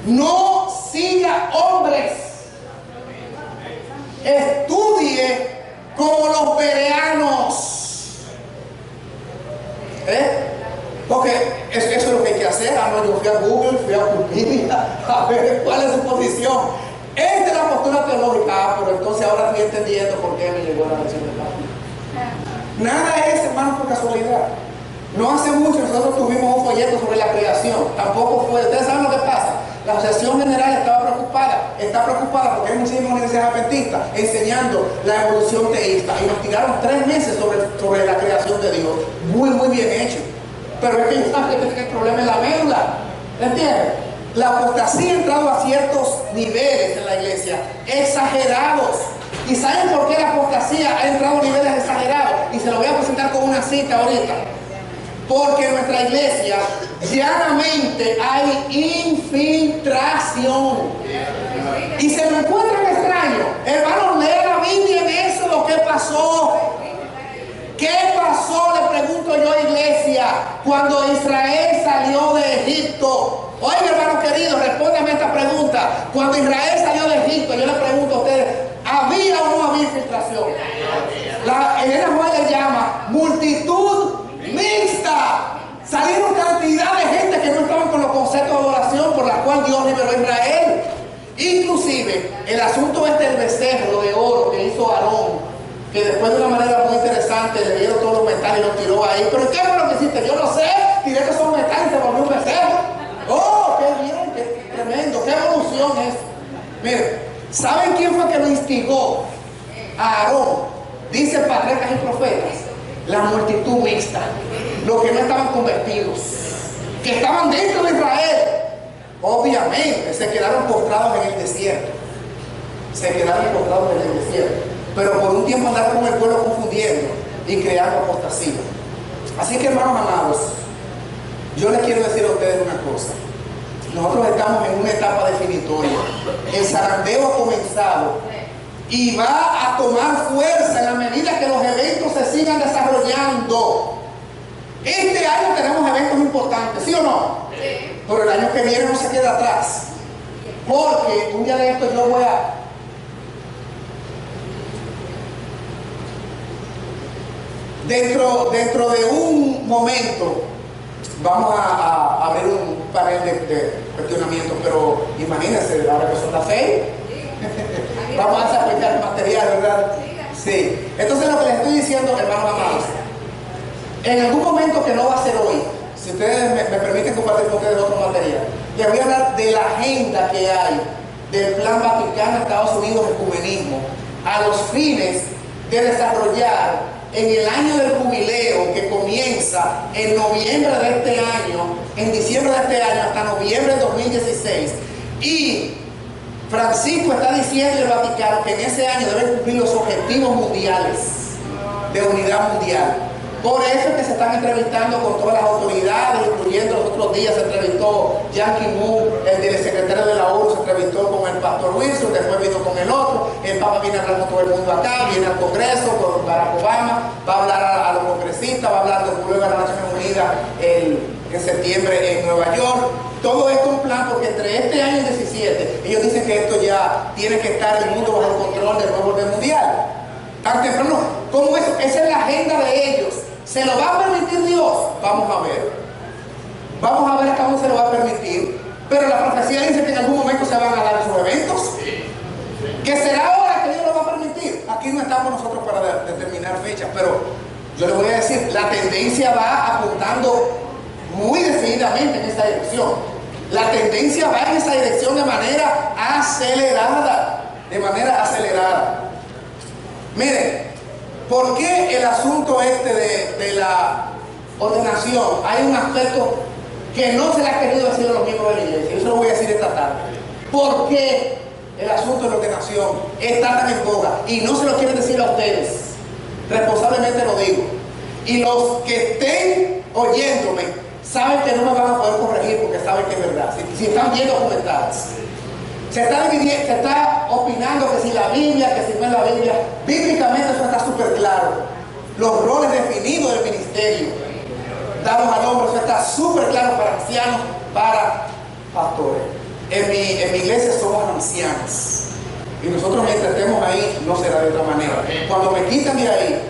no siga hombres. Estudie como los bereanos. Porque eso es lo que hay que hacer. Yo fui a Google, fui a Wikipedia a ver cuál es su posición. Esta es la postura teológica. Pero entonces ahora estoy entendiendo por qué me llegó la lección de Pablo. Nada es, hermano, por casualidad. No hace mucho nosotros tuvimos un folleto sobre la creación. Tampoco fue. Ustedes saben lo que pasa. La Asociación General está preocupada porque hay muchísimas universidades adventistas enseñando la evolución teísta y nos tiraron 3 meses sobre la creación de Dios. Muy bien hecho. Pero es que el problema es la médula. ¿Entiendes? La apostasía ha entrado a ciertos niveles en la iglesia, exagerados. ¿Y saben por qué la apostasía ha entrado a niveles exagerados? Y se lo voy a presentar con una cita ahorita. Porque en nuestra iglesia llanamente hay infiltración. Y se me encuentran extraños. Hermanos, lea la Biblia en eso, lo que pasó. ¿Qué pasó? Le pregunto yo, iglesia, cuando Israel salió de Egipto. Oiga, hermano querido, respóndame esta pregunta. Cuando Israel salió de Egipto, yo le pregunto a ustedes, ¿había o no había infiltración? Elena White le llama multitud mixta. Salieron cantidad de gente que no estaban con los conceptos de adoración por la cual Dios liberó a Israel. Inclusive el asunto del becerro de oro que hizo Aarón, que después de una manera muy interesante le dieron todos los metales y los tiró ahí. ¿Pero qué fue lo que hiciste? Yo no sé. Tiré que son metales y se volvió un becerro. ¡Oh, qué bien! ¡Qué tremendo! ¡Qué evolución es! Miren, ¿saben quién fue que lo instigó a Aarón? Dice patriarcas y profetas. La multitud mixta, los que no estaban convertidos, que estaban dentro de Israel, obviamente se quedaron postrados en el desierto, pero por un tiempo andaron con el pueblo confundiendo y creando apostasía. Así que, hermanos amados, yo les quiero decir a ustedes una cosa. Nosotros estamos en una etapa definitoria. El zarandeo ha comenzado y va a tomar fuerza en la medida que los eventos se sigan desarrollando. Este año tenemos eventos importantes, ¿sí o no? Sí. Pero el año que viene no se queda atrás. Porque un día de esto yo voy a... Dentro de un momento vamos a abrir un panel de cuestionamiento, pero imagínense, ahora que son las 6. Vamos a aplicar el material, ¿verdad? Sí. Entonces lo que les estoy diciendo, hermanos amados, en algún momento que no va a ser hoy, si ustedes me permiten compartir con ustedes otro material, les voy a hablar de la agenda que hay del Plan Vaticano Estados Unidos Ecumenismo a los fines de desarrollar en el año del jubileo que comienza en noviembre de este año, en diciembre de este año hasta noviembre de 2016, y Francisco está diciendo al Vaticano que en ese año deben cumplir los objetivos mundiales de unidad mundial. Por eso es que se están entrevistando con todas las autoridades, incluyendo los otros días se entrevistó Ban Ki-moon, el del secretario de la ONU, se entrevistó con el pastor Wilson, después vino con el otro, el Papa viene a hablar con todo el mundo acá, viene al Congreso con Barack Obama, va a hablar a los congresistas, va a hablar luego de las Naciones Unidas en septiembre en Nueva York. Todo esto es un plan porque entre este año y el 17, ellos dicen que esto ya tiene que estar el mundo bajo el control del nuevo orden mundial. Tan temprano como eso, esa es la agenda de ellos. ¿Se lo va a permitir Dios? Vamos a ver. Vamos a ver a cómo se lo va a permitir. Pero la profecía dice que en algún momento se van a dar esos eventos. Que será ahora que Dios lo va a permitir. Aquí no estamos nosotros para determinar fechas, pero yo les voy a decir, la tendencia va apuntando muy decididamente en esa dirección. La tendencia va en esa dirección de manera acelerada. De manera acelerada. Miren, ¿por qué el asunto este de la ordenación? Hay un aspecto que no se le ha querido decir a los miembros de la iglesia. Yo se lo voy a decir esta tarde. ¿Por qué el asunto de la ordenación está tan en boga? Y no se lo quieren decir a ustedes. Responsablemente lo digo. Y los que estén oyéndome saben que no me van a poder corregir porque saben que es verdad. Si están viendo comentarios. Se está opinando que si la Biblia, que si no es la Biblia. Bíblicamente eso está súper claro. Los roles definidos del ministerio dados al hombre, eso está súper claro para ancianos, para pastores. En mi iglesia somos ancianos. Y nosotros mientras estemos ahí no será de otra manera. Cuando me quitan de ahí,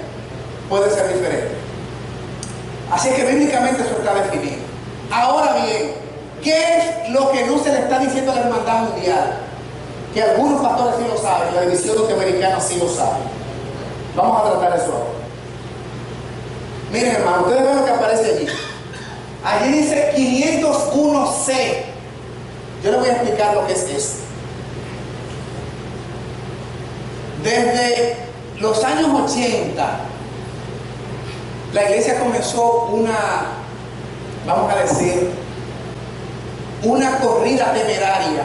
puede ser diferente. Así que bíblicamente eso está definido. Ahora bien, ¿qué es lo que no se le está diciendo a la hermandad mundial? Que algunos pastores sí lo saben, la división norteamericana sí lo sabe. Vamos a tratar eso ahora. Miren, hermano, ustedes ven lo que aparece allí. Allí dice 501C. Yo les voy a explicar lo que es eso. Desde los años 80, la iglesia comenzó vamos a decir, una corrida temeraria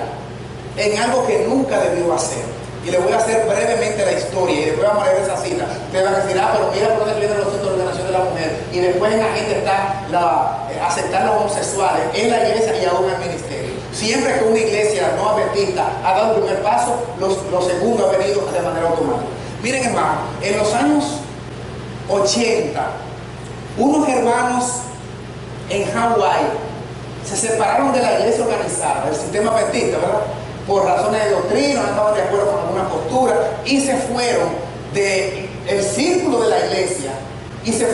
en algo que nunca debió hacer. Y les voy a hacer brevemente la historia y después vamos a leer esa cita. Ustedes van a decir, pero mira por dónde vienen los centros de ordenación de la mujer. Y después en la agenda está aceptar los homosexuales en la iglesia y aún en el ministerio. Siempre que una iglesia no adventista ha dado el primer paso, lo segundo ha venido de manera automática. Miren, hermano, en los años 80, unos hermanos en Hawái se separaron de la iglesia organizada, del sistema adventista, ¿verdad? Por razones de doctrina, no estaban de acuerdo con alguna postura, y se fueron del círculo de la iglesia y se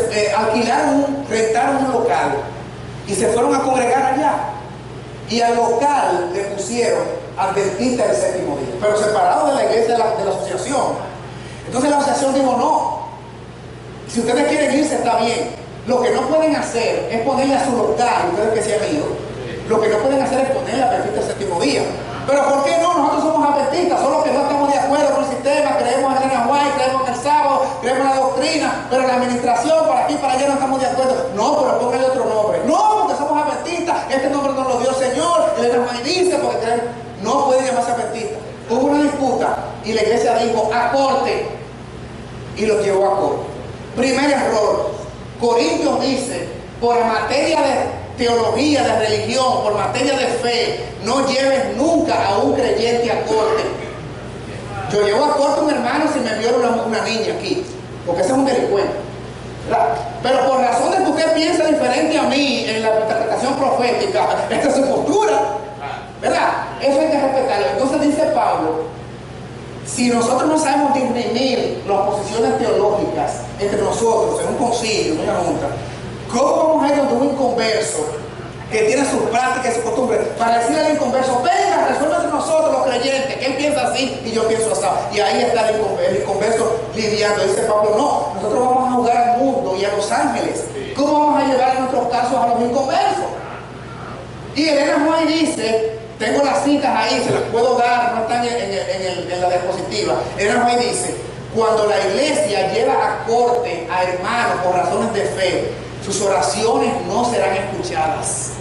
rentaron un local y se fueron a congregar allá. Y al local le pusieron adventista del séptimo día, pero separados de la iglesia de la asociación. Entonces la asociación dijo, no, si ustedes quieren irse está bien. Lo que no pueden hacer es ponerle a su local, ustedes que se han ido, lo que no pueden hacer es ponerle adventista del séptimo día. Pero ¿por qué no? Nosotros somos adventistas, solo que no estamos de acuerdo con el sistema, creemos en Elena White, creemos en el sábado, creemos en la doctrina, pero en la administración, para aquí, para allá no estamos de acuerdo. No, pero póngale otro nombre. No, porque somos adventistas, este nombre nos lo dio el Señor, Elena White dice, porque creemos. No pueden llamarse adventistas. Hubo una disputa y la iglesia dijo, a corte, y los llevó a corte. Primer error. Corintios dice, por materia de teología, de religión, por materia de fe, no lleves nunca a un creyente a corte. Yo llevo a corte a un hermano si me viola una niña aquí, porque ese es un delincuente, ¿verdad? Pero por razón de que usted piensa diferente a mí en la interpretación profética, esta es su postura, ¿verdad? Eso hay que respetarlo. Entonces dice Pablo, si nosotros no sabemos discernir las posiciones teológicas entre nosotros en un concilio, en una junta, ¿cómo vamos a ir donde un inconverso que tiene sus prácticas y sus costumbres para decirle al inconverso, venga, resuelve entre nosotros los creyentes, que él piensa así y yo pienso así? Y ahí está el inconverso lidiando. Dice Pablo, no, nosotros vamos a jugar al mundo y a los ángeles. ¿Cómo vamos a llevar nuestros casos a los inconversos? Y Elena White dice, tengo las citas ahí, se las puedo dar, no están en la diapositiva. Elena White dice, cuando la iglesia lleva a corte a hermanos por razones de fe, sus oraciones no serán escuchadas,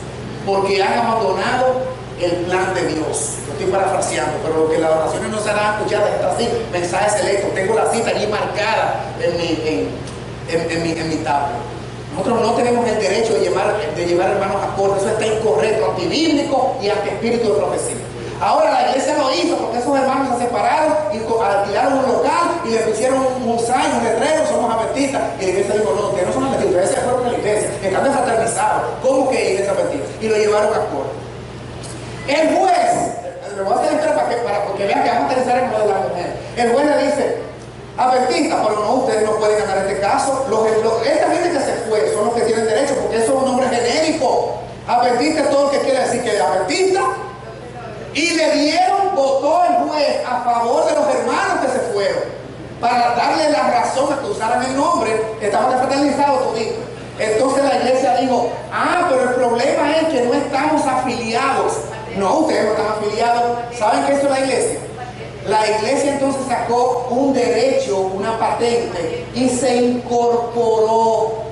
porque han abandonado el plan de Dios. Lo estoy parafraseando, pero lo que las oraciones no serán escuchadas está así, mensajes selectos. Tengo la cita allí marcada en mi tablet. Nosotros no tenemos el derecho de llevar hermanos a corte. Eso está incorrecto, antibíblico y antiespíritu de profecía. Ahora la iglesia lo hizo porque esos hermanos se separaron y alquilaron un local y le pusieron un sign, un letrero, somos adventistas. Y la iglesia dijo, no, ustedes no son adventistas, ustedes se fueron de la iglesia, están desfraternizados. ¿Cómo que iglesia adventista? Y lo llevaron a corte. El juez, le voy a hacer esto porque vean que vamos a aterrizar en lo de la mujer. El juez le dice, adventista, pero no, ustedes no pueden ganar este caso. Esta gente que se fue son los que tienen derecho, porque eso es un nombre genérico. Adventista es todo el que quiere decir que es adventista. Y votó el juez a favor de los hermanos que se fueron, para darle la razón a que usaran el nombre. Estaban desfraternizados toditos. Entonces la iglesia dijo, pero el problema es que no estamos afiliados. No, ustedes no están afiliados. ¿Saben qué hizo la iglesia? La iglesia entonces sacó un derecho, una patente, y se incorporó